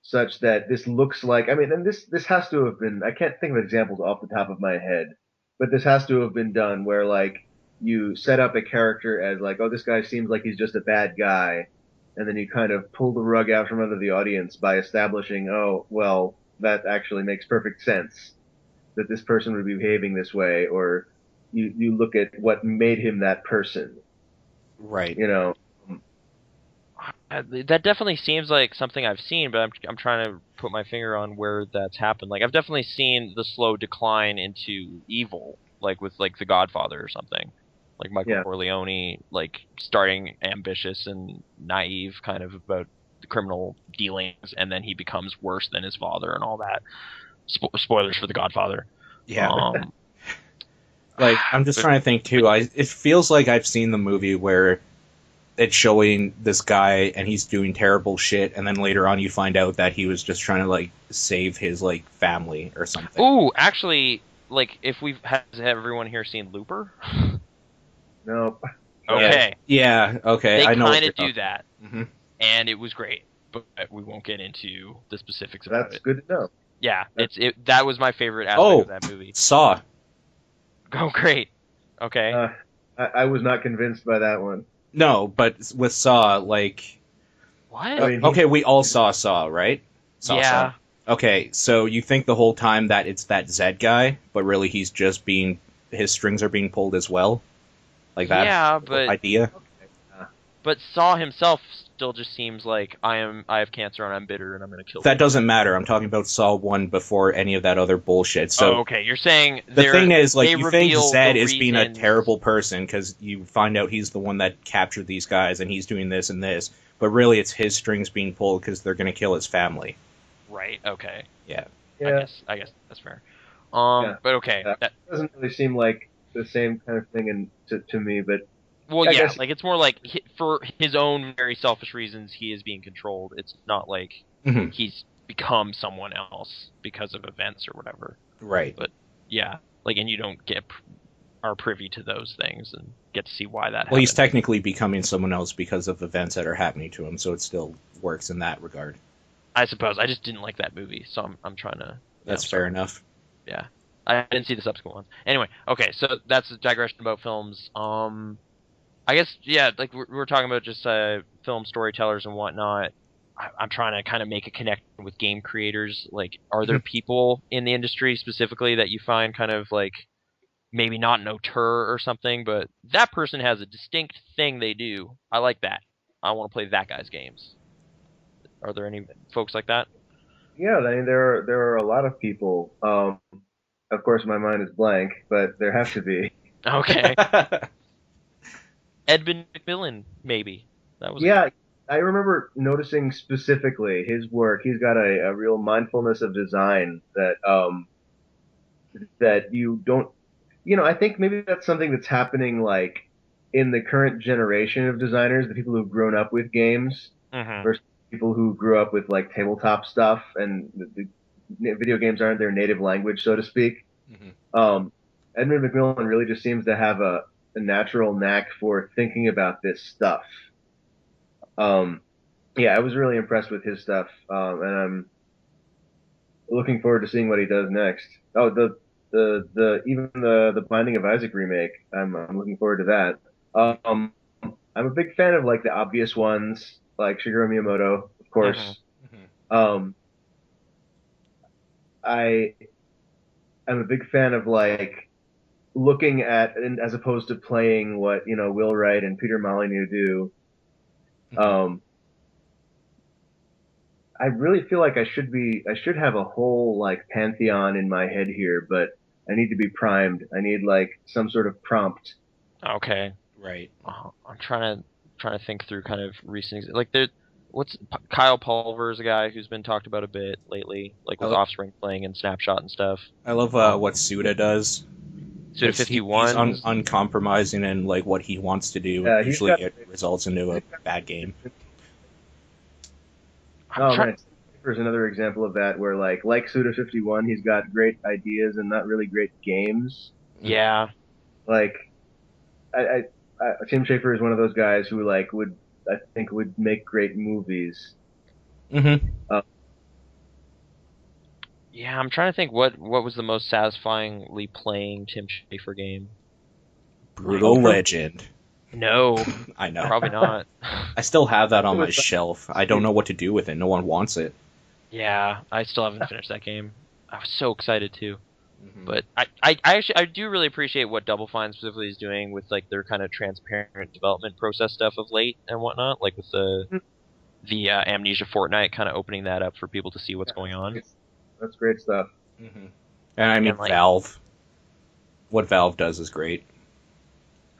such that this looks like, I mean, and this has to have been, I can't think of examples off the top of my head, but this has to have been done where like you set up a character as like, oh, this guy seems like he's just a bad guy, and then you kind of pull the rug out from under the audience by establishing, oh, well, that actually makes perfect sense that this person would be behaving this way, or you look at what made him that person, Right. you know. That definitely seems like something I've seen, but I'm trying to put my finger on where that's happened. Like I've definitely seen the slow decline into evil, like with like The Godfather or something, like Michael Corleone, like starting ambitious and naive, kind of about the criminal dealings, and then he becomes worse than his father and all that. Spoilers for The Godfather. Yeah. Like I'm just trying to think too. It feels like I've seen the movie where it's showing this guy and he's doing terrible shit, and then later on you find out that he was just trying to like save his like family or something. Ooh, actually, like if has everyone here seen Looper? No. Okay. Yeah. Okay. They I know. kind of do that, Mm-hmm. and it was great, but we won't get into the specifics about That's it. good to know. Yeah, that was my favorite aspect of that movie. Saw. Oh, great. Okay. I was not convinced by that one. No, but with Saw, like... What? I mean, okay, we all saw Saw, right? Yeah. Saw. Okay, so you think the whole time that it's that Zed guy, but really he's just being... his strings are being pulled as well? Like that idea? But Saw himself still just seems like I have cancer and I'm bitter and I'm going to kill That people. doesn't matter. I'm talking about Saw 1 before any of that other bullshit. So okay. You're saying the thing is, like, you think Zed is reasons... being a terrible person because you find out he's the one that captured these guys and he's doing this and this, but really it's his strings being pulled because they're going to kill his family. Right. Okay. Yeah. I guess that's fair. But okay. That doesn't really seem like the same kind of thing to me, but. Well, I yeah, guess... like it's more like for his own very selfish reasons, he is being controlled. It's not like he's become someone else because of events or whatever. Right. But yeah, like, and you don't are privy to those things and get to see why that. Well, he's technically becoming someone else because of events that are happening to him, so it still works in that regard. I suppose I just didn't like that movie, so I'm trying to. That's fair enough. Yeah, I didn't see the subsequent ones. Anyway, okay, so that's a digression about films. I guess, yeah, like we're talking about just film storytellers and whatnot. I'm trying to kind of make a connection with game creators. Like, are there people in the industry specifically that you find kind of like maybe not an auteur or something, but that person has a distinct thing they do? I like that. I want to play that guy's games. Are there any folks like that? Yeah, I mean there are a lot of people. Of course, my mind is blank, but there have to be. Okay. Edmund McMillan, maybe. That was I remember noticing specifically his work. He's got a real mindfulness of design that you don't. I think maybe that's something that's happening like in the current generation of designers, the people who've grown up with games versus people who grew up with like tabletop stuff, and the video games aren't their native language, so to speak. Edmund McMillan really just seems to have a natural knack for thinking about this stuff. I was really impressed with his stuff, and I'm looking forward to seeing what he does next. Oh, the Binding of Isaac remake. I'm looking forward to that. I'm a big fan of like the obvious ones, like Shigeru Miyamoto, of course. I'm a big fan of like looking at, and as opposed to playing what Will Wright and Peter Molyneux do. I really feel like I should have a whole like pantheon in my head here, but I need to be primed. I need like some sort of prompt. Okay. Right. I'm trying to think through kind of recent, like Kyle Pulver is a guy who's been talked about a bit lately, like with Offspring playing and Snapshot and stuff. I love what Suda does. Suda 51. He's uncompromising in like what he wants to do. Usually it results into a bad game. There's another example of that where like Suda 51, he's got great ideas and not really great games. Yeah. Like Tim Schafer is one of those guys who like would make great movies. Mm-hmm. Yeah, I'm trying to think what was the most satisfyingly playing Tim Schafer game. Brutal Legend. No, I know. probably not. I still have that on my shelf. I don't know what to do with it. No one wants it. Yeah, I still haven't finished that game. I was so excited too. Mm-hmm. But I actually I do really appreciate what Double Fine specifically is doing with like their kind of transparent development process stuff of late and whatnot, like with the Amnesia Fortnite kind of opening that up for people to see what's going on. That's great stuff. Mm-hmm. And I mean, And, like, Valve. What Valve does is great.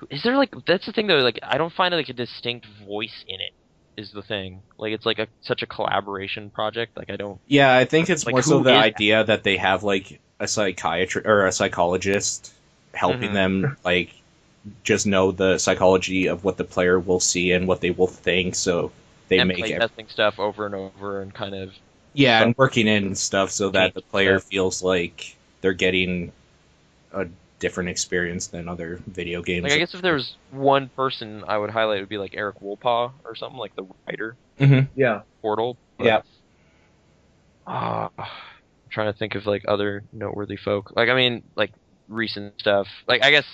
Is there like that's the thing though? Like I don't find like a distinct voice in it. Is the thing like it's like such a collaboration project? Like I don't. Yeah, I think it's Like, more so who the is idea that they have like a psychiatrist or a psychologist helping them like just know the psychology of what the player will see and what they will think, so they and make play testing stuff over and over and kind of. yeah, and working in stuff so that the player stuff. feels like they're getting a different experience than other video games. Like I guess if there was one person I would highlight, it would be like Eric Wolpaw or something, like the writer. Mm-hmm. Yeah. Portal. But, Yeah. I'm trying to think of like other noteworthy folk. Like I mean, like recent stuff. Like I guess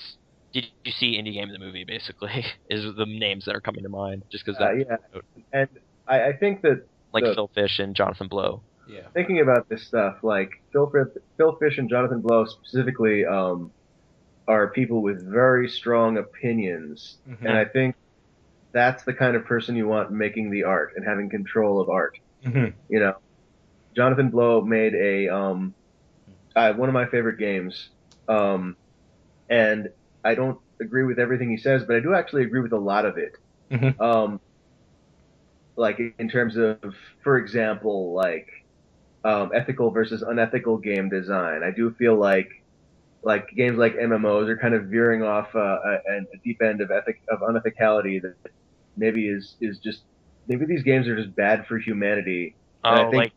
did you see Indie Game of the Movie? Basically, is the names that are coming to mind just because that. Yeah. And I think that like Phil Fish and Jonathan Blow. Yeah. Thinking about this stuff, like Phil Fish and Jonathan Blow specifically, are people with very strong opinions, and I think that's the kind of person you want making the art and having control of art. Mm-hmm. You know, Jonathan Blow made a one of my favorite games, and I don't agree with everything he says, but I do actually agree with a lot of it. Mm-hmm. Like in terms of, for example, like ethical versus unethical game design. I do feel like games like MMOs are kind of veering off a deep end of unethicality that maybe is just maybe these games are just bad for humanity. Oh, like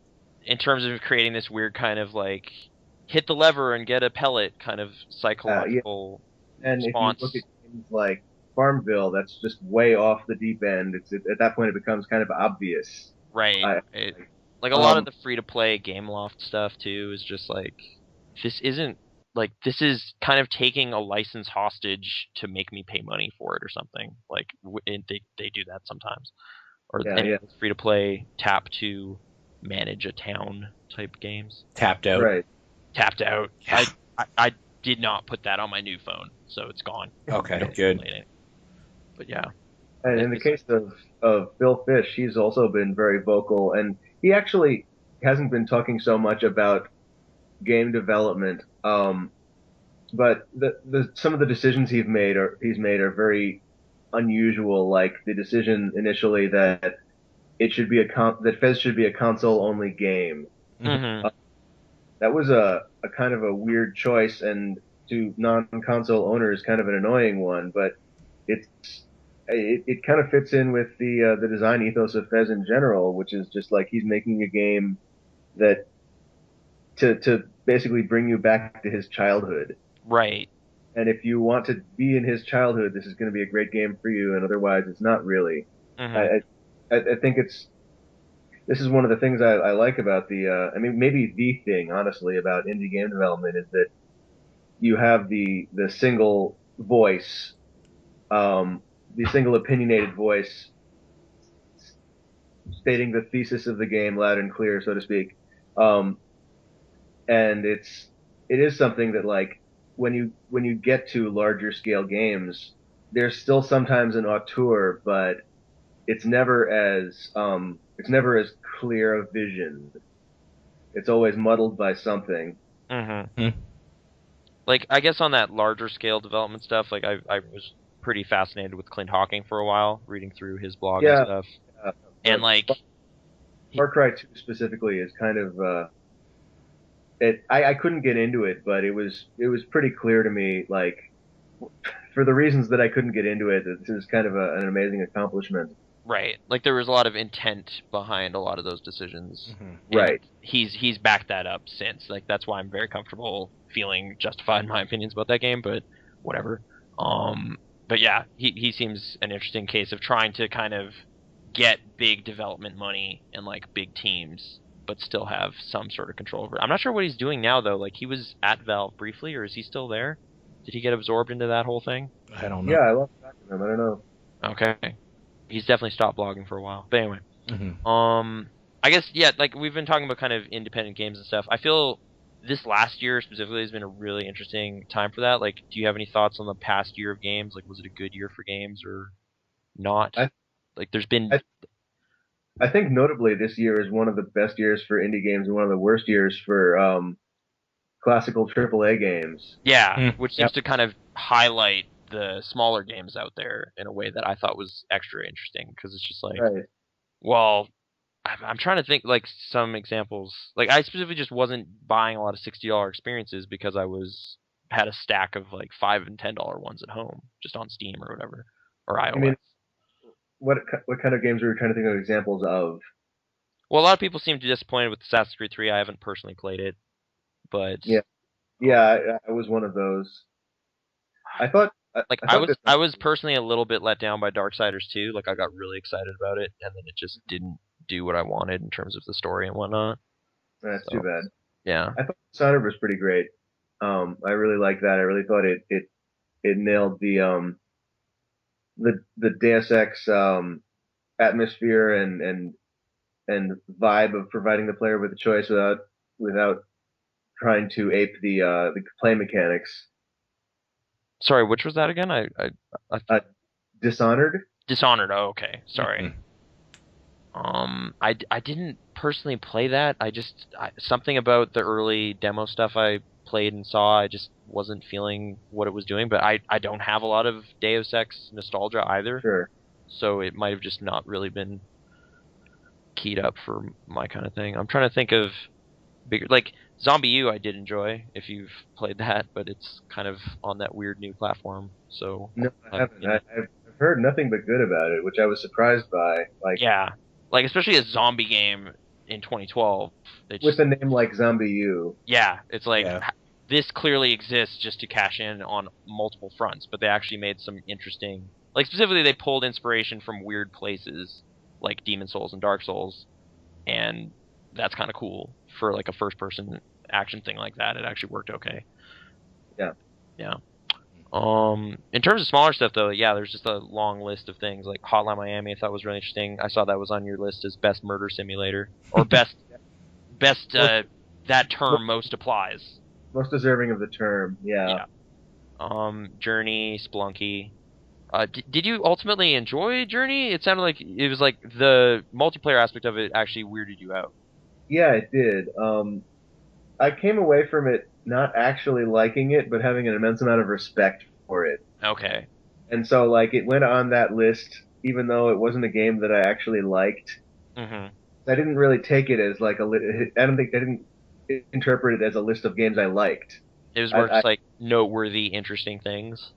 in terms of creating this weird kind of like hit the lever and get a pellet kind of psychological and response. If you look at games like Farmville, that's just way off the deep end. At that point it becomes kind of obvious. Right. Like a lot of the free-to-play Gameloft stuff too is just like this isn't like this is kind of taking a license hostage to make me pay money for it or something. Like they do that sometimes. Or free-to-play tap to manage a town type games. Tapped out. Right. Tapped out. Yeah. I did not put that on my new phone, so it's gone. Okay, good. But yeah. And in the case of Phil Fish, he's also been very vocal, and he actually hasn't been talking so much about game development. But some of the decisions he's made are very unusual. Like the decision initially that it should be that Fez should be a console only game. Mm-hmm. That was a kind of a weird choice, and to non-console owners, kind of an annoying one. But it kind of fits in with the design ethos of Fez in general, which is just like he's making a game that to basically bring you back to his childhood. Right. And if you want to be in his childhood, this is going to be a great game for you, and otherwise it's not really. Mm-hmm. I think this is one of the things I like about I mean, maybe the thing, honestly, about indie game development is that you have the single voice, the single opinionated voice stating the thesis of the game loud and clear, so to speak. And it is something that, like, when you get to larger scale games, there's still sometimes an auteur, but it's never as clear a vision. It's always muddled by something. Mm-hmm. Like, I guess on that larger scale development stuff, like I was pretty fascinated with Clint Hawking for a while, reading through his blog and stuff. And like Far Cry 2 specifically is kind of I couldn't get into it, but it was pretty clear to me, like, for the reasons that I couldn't get into it, this is kind of an amazing accomplishment. Right. Like, there was a lot of intent behind a lot of those decisions. Mm-hmm. Right. He's backed that up since. Like, that's why I'm very comfortable feeling justified in my opinions about that game, but whatever. But yeah, he seems an interesting case of trying to kind of get big development money and like big teams, but still have some sort of control over it. I'm not sure what he's doing now though. Like he was at Valve briefly, or is he still there? Did he get absorbed into that whole thing? I don't know. Yeah, I lost track of him. I don't know. Okay, he's definitely stopped blogging for a while. But anyway, Mm-hmm. I guess yeah, like we've been talking about kind of independent games and stuff. I feel this last year specifically has been a really interesting time for that. Like, do you have any thoughts on the past year of games? Like, was it a good year for games or not? Like, there's been. I think notably this year is one of the best years for indie games and one of the worst years for classical AAA games. Yeah, which seems to kind of highlight the smaller games out there in a way that I thought was extra interesting because it's just like, well, I'm trying to think like some examples. Like I specifically just wasn't buying a lot of $60 experiences because I had a stack of like $5 and $10 ones at home, just on Steam or whatever, or iOS. I mean, what kind of games are you trying to think of examples of? Well, a lot of people seem disappointed with Assassin's Creed 3. I haven't personally played it, but I was one of those. I thought I was personally a little bit let down by Darksiders 2. Like I got really excited about it, and then it just didn't do what I wanted in terms of the story and whatnot. That's too bad. Yeah, I thought Dishonored was pretty great. I really liked that. I really thought it nailed the Deus Ex atmosphere and vibe of providing the player with a choice without trying to ape the play mechanics. Sorry, which was that again? I Dishonored. Dishonored. Oh, okay. Sorry. Mm-hmm. I didn't personally play that. Something about the early demo stuff I played and saw, I just wasn't feeling what it was doing. But I don't have a lot of Deus Ex nostalgia either. Sure. So it might have just not really been keyed up for my kind of thing. I'm trying to think of bigger, like Zombie U I did enjoy if you've played that, but it's kind of on that weird new platform. So no, I haven't. I've heard nothing but good about it, which I was surprised by. Like yeah, like especially a zombie game in 2012 with a name like Zombie U. Yeah, it's like this clearly exists just to cash in on multiple fronts, but they actually made some interesting, like specifically they pulled inspiration from weird places like Demon Souls and Dark Souls, and that's kind of cool for like a first-person action thing like that. It actually worked okay. Yeah. In terms of smaller stuff though, yeah, there's just a long list of things like Hotline Miami. I thought was really interesting. I saw that was on your list as best murder simulator or best that term most applies. Most deserving of the term. Yeah. Journey, Splunky. Did you ultimately enjoy Journey? It sounded like it was like the multiplayer aspect of it actually weirded you out. Yeah, it did. I came away from it not actually liking it, but having an immense amount of respect for it. Okay. And so, like, it went on that list, even though it wasn't a game that I actually liked. Mm-hmm. I didn't really take it as like I didn't interpret it as a list of games I liked. It was more just like noteworthy, interesting things.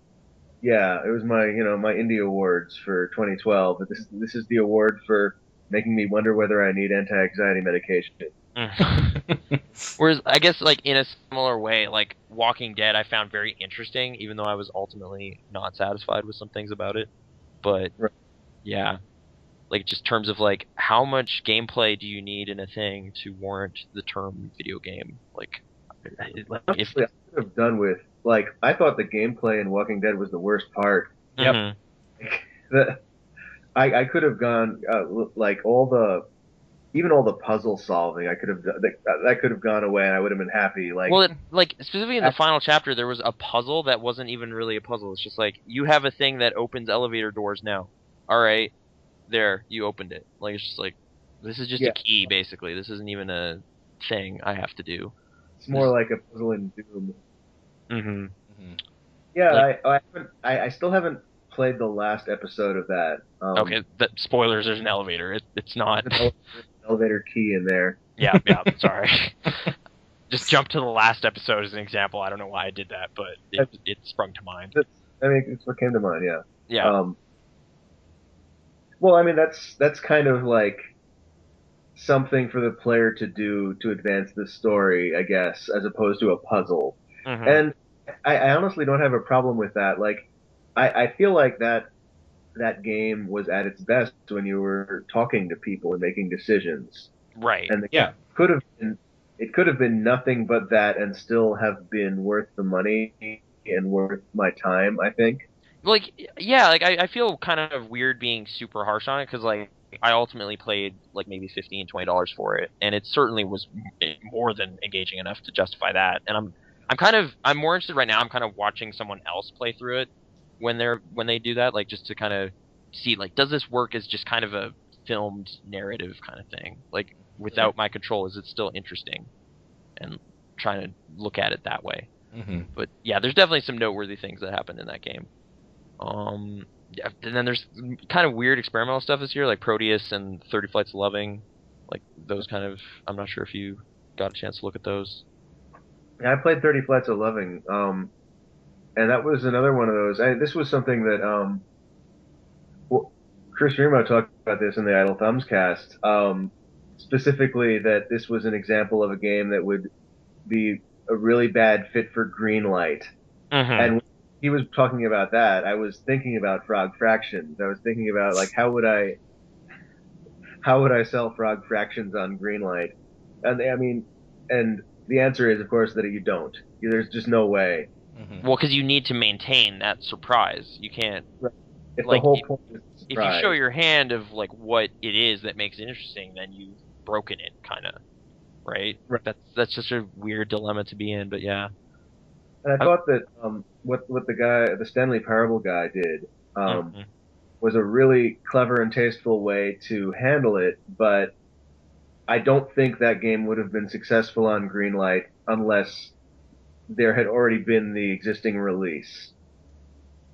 Yeah, it was my indie awards for 2012. But this is the award for making me wonder whether I need anti-anxiety medication. Whereas I guess like in a similar way, like Walking Dead I found very interesting, even though I was ultimately not satisfied with some things about it. But yeah, like just terms of like how much gameplay do you need in a thing to warrant the term video game? Like honestly, I could have done with like I thought the gameplay in Walking Dead was the worst part. Yep. I could have gone like all the puzzle solving. I could have that could have gone away, and I would have been happy. Like, well, like specifically in the final chapter, there was a puzzle that wasn't even really a puzzle. It's just like you have a thing that opens elevator doors now. All right, there you opened it. Like it's just like this is just a key, basically. This isn't even a thing I have to do. It's more like a puzzle in Doom. Mm-hmm. Yeah, like, I still haven't played the last episode of that. Okay, spoilers. There's an elevator. It's not an elevator key in there. Yeah. Sorry. Just jump to the last episode as an example. I don't know why I did that, but it sprung to mind. It's what came to mind. Yeah. Yeah. Well, I mean that's kind of like something for the player to do to advance the story, I guess, as opposed to a puzzle. Mm-hmm. And I honestly don't have a problem with that. Like, I feel like that game was at its best when you were talking to people and making decisions. Right. And Yeah. could have been it could have been nothing but that and still have been worth the money and worth my time, I think. Like, yeah, like I feel kind of weird being super harsh on it because like I ultimately played like maybe $15-20 for it, and it certainly was more than engaging enough to justify that. And I'm more interested right now. I'm kind of watching someone else play through it when they do that, like just to kind of see like does this work as just kind of a filmed narrative kind of thing, like without my control, is it still interesting? And trying to look at it that way. Mm-hmm. But yeah, there's definitely some noteworthy things that happened in that game. Yeah, and then there's kind of weird experimental stuff this year, like Proteus and 30 Flights of Loving, like those kind of. I'm not sure if you got a chance to look at those. Yeah, I played 30 Flights of Loving, and that was another one of those. This was something that well, Chris Remo talked about this in the Idle Thumbs cast, specifically that this was an example of a game that would be a really bad fit for green light. Mm-hmm. And when he was talking about that, I was thinking about Frog Fractions. I was thinking about like how would I sell Frog Fractions on Greenlight? And I mean, and the answer is of course that you don't. There's just no way. Mm-hmm. Well, because you need to maintain that surprise. You can't If the like whole point is if you show surprise. your hand of like what it is that makes it interesting, then you've broken it, kind of, right? Right. That's just a weird dilemma to be in. But yeah. And I thought that what the Stanley Parable guy did Mhm. was a really clever and tasteful way to handle it, but I don't think that game would have been successful on Greenlight unless there had already been the existing release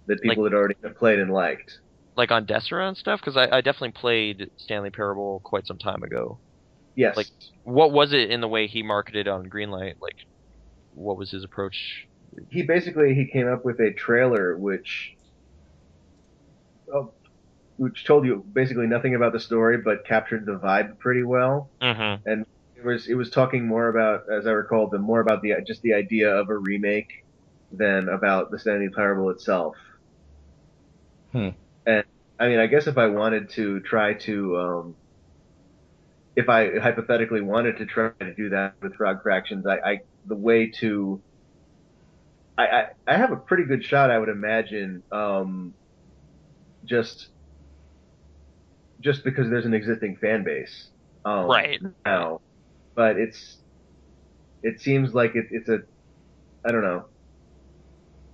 that Like people had already played and liked. like on Desera and stuff, because I definitely played Stanley Parable quite some time ago. Like, Yes, what was it in the way he marketed on Greenlight? Like, what was his approach? he came up with a trailer uh, which told you basically nothing about the story but captured the vibe pretty well. Mm-hmm. And it was talking more about, as I recall, more about the just the idea of a remake than about the Stanley Parable itself. Hmm. And I mean, I guess if I wanted to try to if I hypothetically wanted to try to do that with Frog Fractions, the way to I have a pretty good shot, I would imagine, just just because there's an existing fan base Right. now, but it seems like it's a I don't know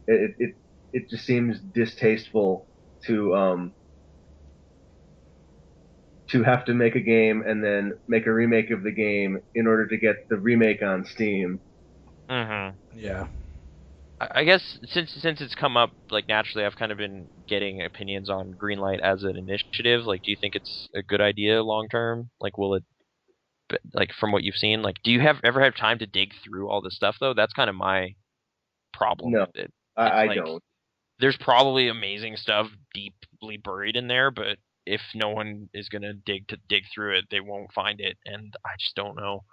it just seems distasteful to have to make a game and then make a remake of the game in order to get the remake on Steam. Mm-hmm. Yeah. I guess since it's come up like naturally, I've kind of been getting opinions on Greenlight as an initiative. Like, do you think it's a good idea long term? Like, will it? Like, from what you've seen, like, do you ever have time to dig through all this stuff though? That's kind of my problem No, with it. It's I like don't. there's probably amazing stuff deeply buried in there, but if no one is gonna dig through it, they won't find it, and I just don't know.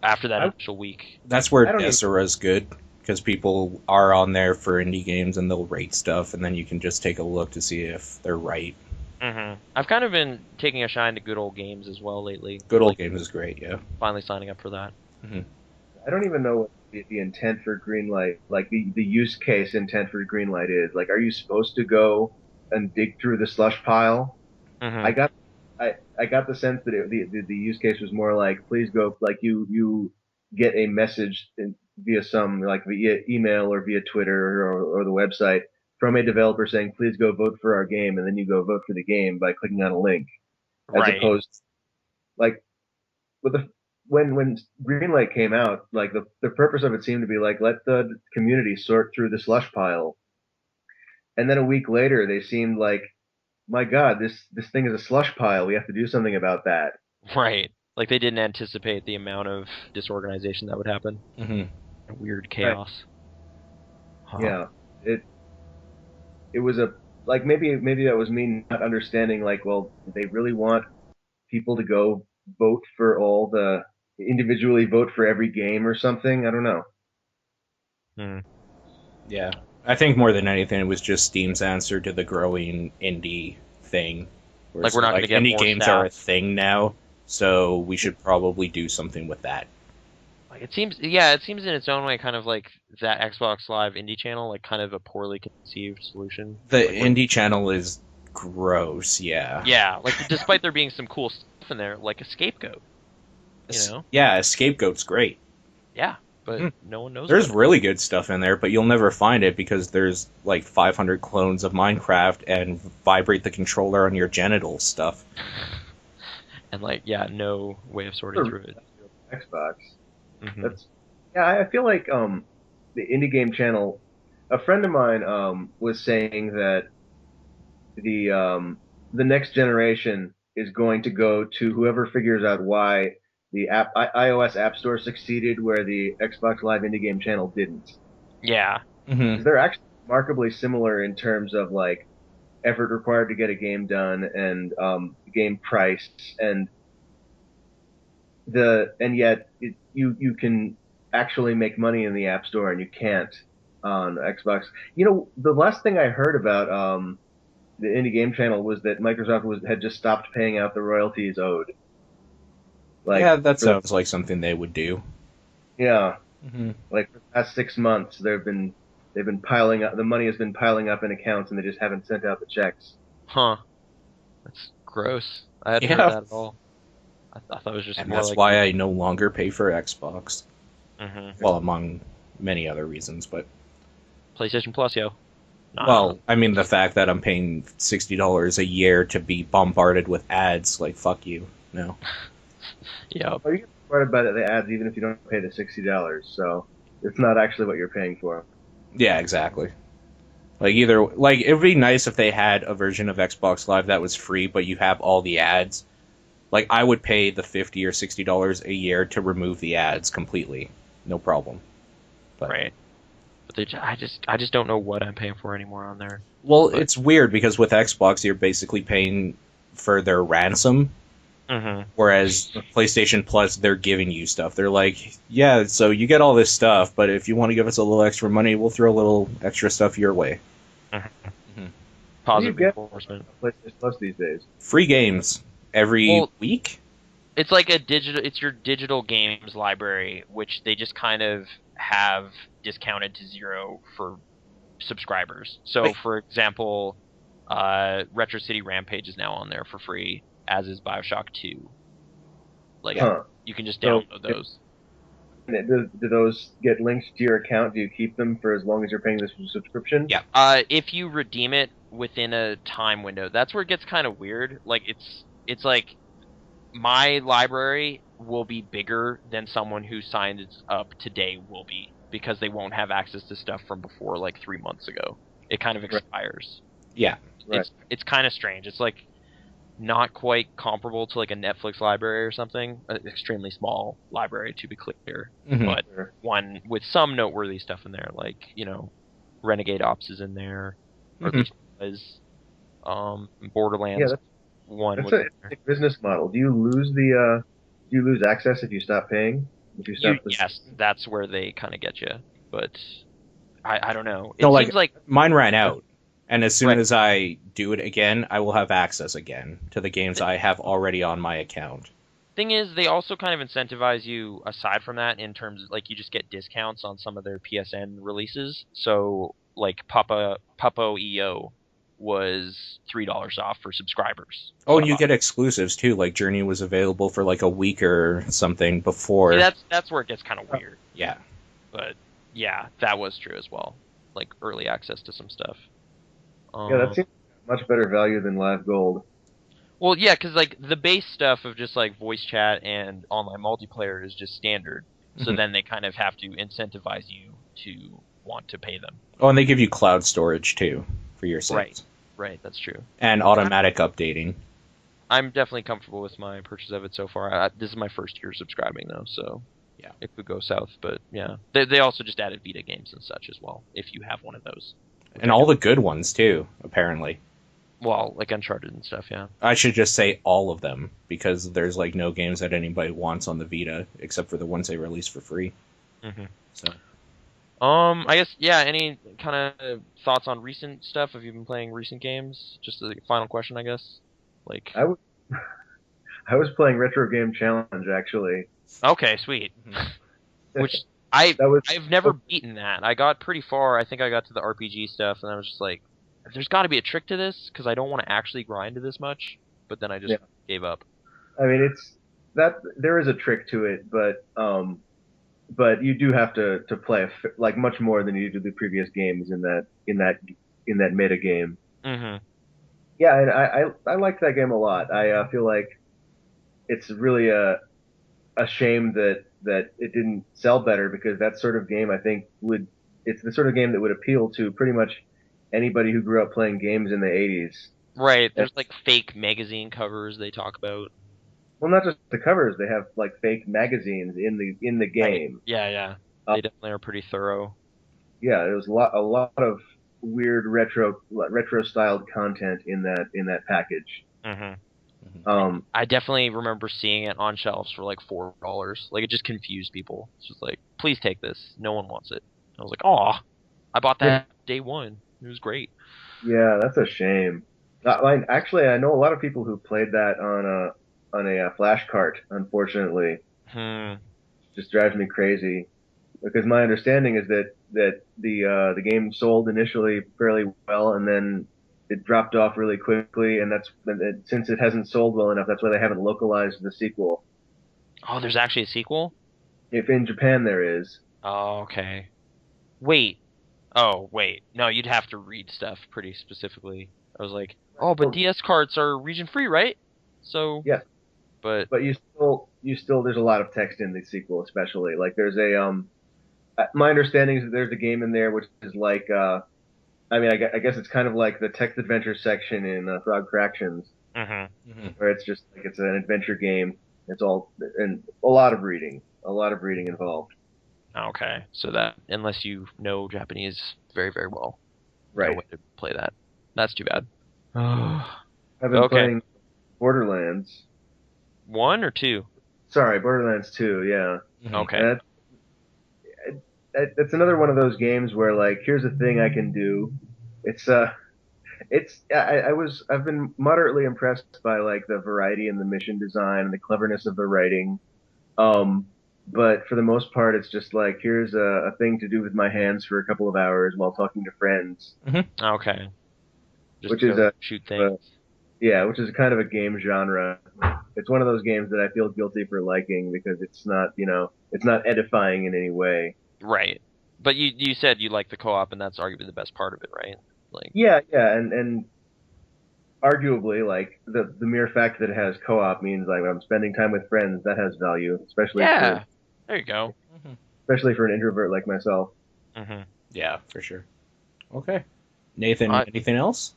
After that I initial week, That's where I don't even. Desera's good because people are on there for indie games and they'll rate stuff, and then you can just take a look to see if they're right. I've kind of been taking a shine to good old games as well lately. Good old Like games is great, yeah. finally signing up for that. Mm-hmm. I don't even know what the intent for Greenlight, like the use case intent for Greenlight is. Like, are you supposed to go and dig through the slush pile? Mm-hmm. I got I got the sense that the use case was more like, please go, like you get a message via some like via email or via Twitter or the website from a developer saying, please go vote for our game, and then you go vote for the game by clicking on a link, as Right. opposed like with the when Greenlight came out, like the purpose of it seemed to be like let the community sort through the slush pile, and then a week later they seemed like, my God, this thing is a slush pile. We have to do something about that. Right. Like they didn't anticipate the amount of disorganization that would happen. Mm-hmm. Weird Right. chaos. Huh. Yeah. It was a like maybe that was me not understanding like, well, do they really want people to go vote for all the individually vote for every game or something? I don't know. Hmm. Yeah. I think more than anything, it was just Steam's answer to the growing indie thing. Where Like, we're not gonna get indie more games staff. are a thing now, so we should probably do something with that. Like, it seems in its own way kind of like that Xbox Live indie channel, like kind of a poorly conceived solution. The Like, indie channel is gross, yeah. yeah, like despite there being some cool stuff in there, like a scapegoat. You know? Yeah, Scapegoat's great. Yeah, but no one knows. There's about really good stuff in there, but you'll never find it because there's like 500 clones of Minecraft and vibrate the controller on your genitals stuff. it. And like, yeah, no way of sorting through it. Xbox. Mhm. That's I feel like the indie game channel. A friend of mine was saying that the next generation is going to go to whoever figures out why the iOS App Store succeeded where the Xbox Live indie game channel didn't. Yeah. Mm-hmm. They're actually remarkably similar in terms of like effort required to get a game done and game price and yet you can actually make money in the App Store and you can't on Xbox. You know, the last thing I heard about the indie game channel was that Microsoft had just stopped paying out the royalties owed. Like, Yeah, that sounds like something they would do. Yeah, Mm-hmm. like for the past 6 months, they've been piling up. The money has been piling up in accounts, and they just haven't sent out the checks. Huh. That's gross. I hadn't Yeah. heard that at all. I thought it was just And more that's like. why I no longer pay for Xbox. Mm-hmm. Well, among many other reasons, but PlayStation Plus, yo. Nah. well, I mean the fact that I'm paying $60 a year to be bombarded with ads, like fuck you. No. Yeah. Well, you get part about the ads even if you don't pay the $60. So it's not actually what you're paying for. Yeah, exactly. Like either like it would be nice if they had a version of Xbox Live that was free, but you have all the ads. Like I would pay the $50 or $60 a year to remove the ads completely, no problem. But, Right. But I just don't know what I'm paying for anymore on there. Well, But- it's weird because with Xbox you're basically paying for their ransom, Mm-hmm. whereas PlayStation Plus they're giving you stuff. They're like, yeah, so you get all this stuff, but if you want to give us a little extra money, we'll throw a little extra stuff your way. Positive get- reinforcement. PlayStation Plus these days. Free games every week. It's like it's your digital games library, which they just kind of have discounted to zero for subscribers. So, Wait. for example, Retro City Rampage is now on there for free, as is BioShock 2. Like, Huh. you can just So, download those. Do those get linked to your account? Do you keep them for as long as you're paying this subscription? Yeah. If you redeem it within a time window, that's where it gets kind of weird. Like, it's like my library will be bigger than someone who signed up today will be, because they won't have access to stuff from before like 3 months ago. It kind of expires. Yeah. Right. It's kind of strange. It's like not quite comparable to like a Netflix library or something. An extremely small library, to be clear, Mhm. but Sure. one with some noteworthy stuff in there, like, you know, Renegade Ops is in there, or at Mhm. least was. Borderlands Yeah, that's 1 That's was a in there. interesting business model. Do you lose access if you stop paying? If you stop Yes, that's where they kind of get you. But I don't know. It No, seems like Mine ran out, and as soon Right. as I do it again, I will have access again to the games I have already on my account. thing is they also kind of incentivize you aside from that in terms of like you just get discounts on some of their PSN releases. So like Papo EO was $3 off for subscribers. Oh, and you get exclusives too. Like Journey was available for like a week or something before. See, that's where it gets kind of weird. Yeah. But yeah, that was true as well. Like early access to some stuff. Yeah, that seems much better value than Live Gold. Well, yeah, because like the base stuff of just like voice chat and online multiplayer is just standard. So Mhm. then they kind of have to incentivize you to want to pay them. Oh, and they give you cloud storage too for your saves. Right. Right, that's true. And automatic updating. I'm definitely comfortable with my purchase of it so far. This is my first year subscribing though, so Yeah. it could go south. But yeah, they also just added Vita games and such as well, if you have one of those. And all the good ones too, apparently. Well, like Uncharted and stuff, yeah. I should just say all of them, because there's like no games that anybody wants on the Vita except for the ones they release for free. Mm-hmm. So I guess yeah. Any kind of thoughts on recent stuff? Have you been playing recent games? Just the final question, I guess. Like, I was I was playing Retro Game Challenge actually. okay, sweet. Mhm. Which I That was I've never beaten that. I got pretty far. I think I got to the RPG stuff, and I was just like, "There's got to be a trick to this," because I don't want to actually grind to this much. But then I just yeah. gave up. I mean, it's that there is a trick to it, but you do have to play like much more than you do the previous games in that meta game. Mm-hmm. Yeah, and I liked that game a lot. I feel like it's really a shame that it didn't sell better because that sort of game I think would it's the sort of game that would appeal to pretty much anybody who grew up playing games in the 80s. Right. And, There's like fake magazine covers they talk about. well, not just the covers, they have like fake magazines in the Right. game. Yeah, yeah. Uh, They definitely are pretty thorough. yeah, there was a lot of weird retro styled content in that package. Mm-hmm. Mhm. I definitely remember seeing it on shelves for like $4. Like it just confused people. It's just like, please take this. No one wants it. I was like, oh, I bought that day one. It was great. Yeah, that's a shame. Actually, I know a lot of people who played that on a flash cart. Unfortunately, Hmm. just drives me crazy because my understanding is that the game sold initially fairly well and then it dropped off really quickly, and since it hasn't sold well enough, that's why they haven't localized the sequel. Oh, there's actually a sequel? If in Japan there is, Oh, okay. Wait. Oh, wait. No, you'd have to read stuff pretty specifically. I was like, oh, but well, DS carts are region free, right? So, yes, but but you still there's a lot of text in the sequel, especially like there's my understanding is that there's a game in there which is like I mean, I guess it's kind of like the text adventure section in Frog Fractions, hmm. Mhm. where it's just like it's an adventure game. It's all and a lot of reading involved. Okay. So that unless you know Japanese very, very well, no Right. way to play that. That's too bad. I've been Okay. playing Borderlands. One or two? Sorry, Borderlands 2. Yeah, Mhm. Okay. and that's another one of those games where like, here's a thing I can do. It's I've been moderately impressed by like the variety in the mission design and the cleverness of the writing. Um, but for the most part, it's just like here's a thing to do with my hands for a couple of hours while talking to friends, Mhm. Okay. Just which is go shoot things. which is kind of a game genre. It's one of those games that I feel guilty for liking because it's not edifying in any way. Right. But you said you like the co-op, and that's arguably the best part of it, right? Like, Yeah, yeah, and arguably, like the mere fact that it has co-op means like I'm spending time with friends that has value, especially for yeah, there you go. Mhm. especially for an introvert like myself. Hmm. Yeah, for sure. Okay. Nathan, I anything else?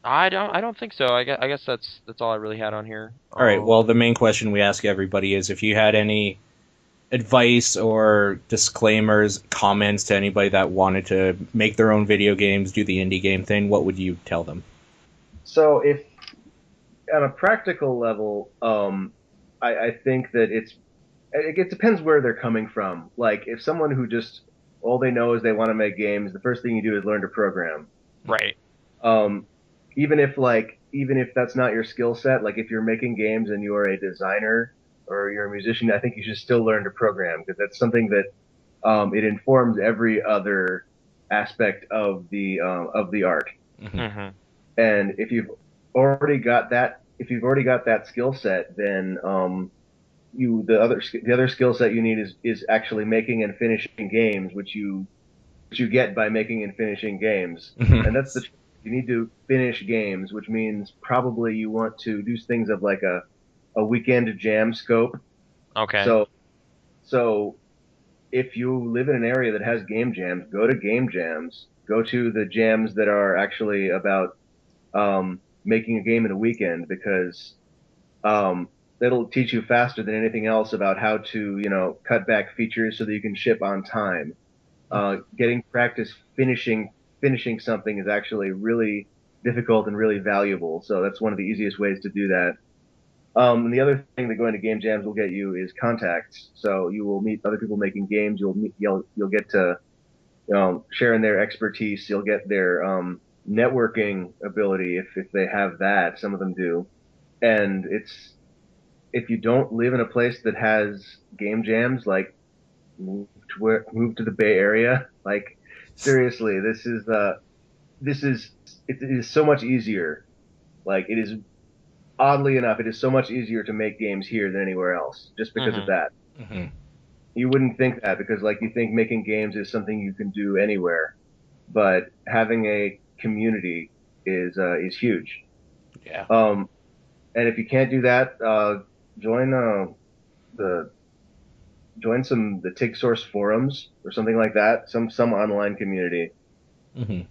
I don't think so. I guess that's all I really had on here. All right. Well, the main question we ask everybody is if you had any advice or disclaimers, comments to anybody that wanted to make their own video games, do the indie game thing, what would you tell them? So if on a practical level, I think that it depends where they're coming from. Like if someone who just all they know is they want to make games, the first thing you do is learn to program. right. Um, even if that's not your skill set, like if you're making games and you're a designer or you're a musician, I think you should still learn to program because that's something that it informs every other aspect of the art. Mhm. Hmm. And if you've already got that skill set, then the other skill set you need is actually making and finishing games, which you get by making and finishing games. Mhm. And that's you need to finish games, which means probably you want to do things of like a weekend jam scope. Okay. So if you live in an area that has game jams, go to game jams. Go to the jams that are actually about making a game in a weekend because um, that'll teach you faster than anything else about how to cut back features so that you can ship on time. Getting practice finishing something is actually really difficult and really valuable. So that's one of the easiest ways to do that. And the other thing that going to game jams will get you is contacts. So you will meet other people making games. You'll get to sharing their expertise. You'll get their networking ability if they have that. Some of them do, and it's if you don't live in a place that has game jams, like move to the Bay Area. Like seriously, it is so much easier. Like it is oddly enough, it is so much easier to make games here than anywhere else, just because of that. Mm-hmm. You wouldn't think that because like you think making games is something you can do anywhere, but having a community is huge. Yeah. And if you can't do that, join the the TIG Source forums or something like that. Some online community. Mm-hmm.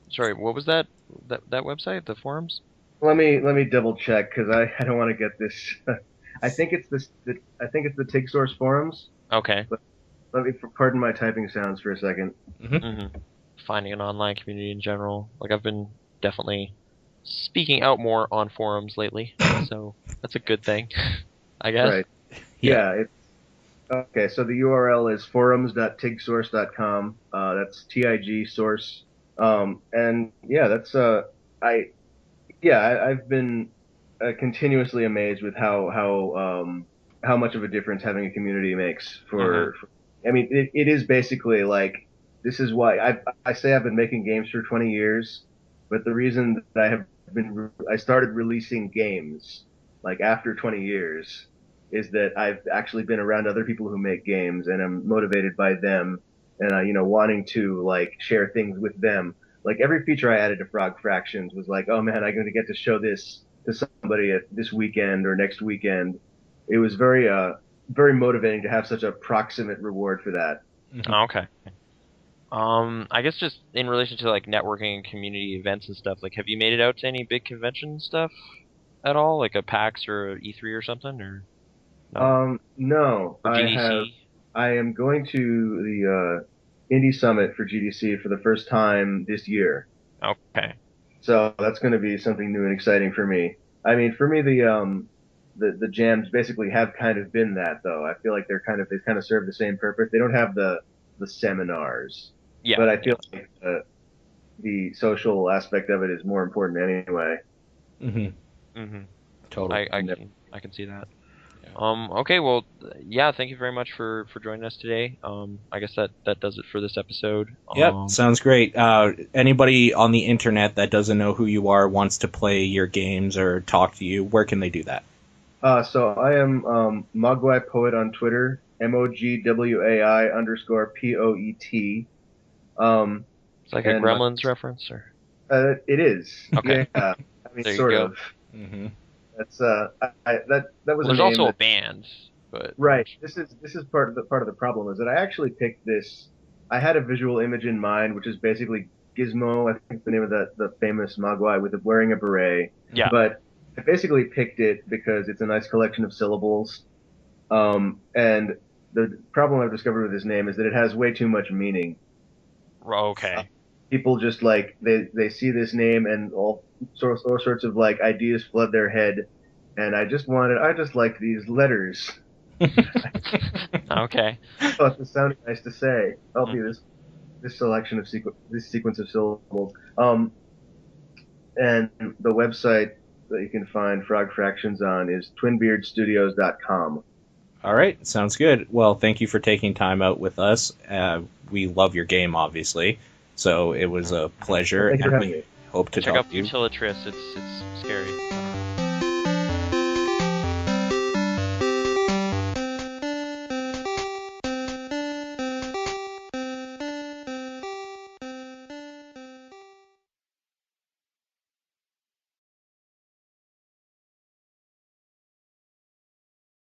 Sorry, what was that website? The forums? Let me double check because I don't want to get this. I think it's I think it's the TIG Source forums. Okay. But let me pardon my typing sounds for a second. Mm-hmm. Finding an online community in general. Like I've been definitely speaking out more on forums lately, so that's a good thing, I guess. Right. Yeah. It's okay. So the URL is forums.tigsource.com. That's TIG source. And yeah, that's I've been continuously amazed with how much of a difference having a community makes for I mean, it is basically like this is why I say I've been making games for 20 years, but the reason that I started releasing games like after 20 years is that I've actually been around other people who make games and I'm motivated by them and wanting to like share things with them. Like every feature I added to Frog Fractions was like, oh man, I'm going to get to show this to somebody at this weekend or next weekend. It was very motivating to have such a proximate reward for that. Okay. I guess just in relation to like networking and community events and stuff, like have you made it out to any big convention stuff at all? Like a PAX or a E3 or something or no? No. Or GDC? I am going to the Indie Summit for GDC for the first time this year. Okay. So that's going to be something new and exciting for me. I mean, for me, the jams basically have kind of been that, though. I feel like they kind of serve the same purpose. They don't have the seminars, but I feel like the social aspect of it is more important anyway. Totally. I can see that. Okay, well, yeah, thank you very much for joining us today. I guess that does it for this episode. Yep, sounds great. Anybody on the internet that doesn't know who you are, wants to play your games or talk to you, where can they do that? So I am Mogwai Poet on Twitter, MOGWAI_POET. It's like a Gremlins reference, or? It is. Okay. Yeah, I mean, there sort you go. of. Mm-hmm. That's that was. Well, there's also a band, but right. This is part of the problem is that I actually picked this. I had a visual image in mind, which is basically Gizmo. I think the name of the famous Mogwai with wearing a beret. Yeah. But I basically picked it because it's a nice collection of syllables. And the problem I've discovered with this name is that it has way too much meaning. Okay. People just like they see this name and all sorts of like ideas flood their head, and I just liked these letters. Okay. I thought this sounded nice to say. I'll be this selection of this sequence of syllables. And the website that you can find Frog Fractions on is twinbeardstudios.com. All right, sounds good. Well, thank you for taking time out with us. We love your game, obviously, so it was a pleasure, Thank you for and having we me. hope to check talk out to you. Utilitris. It's scary.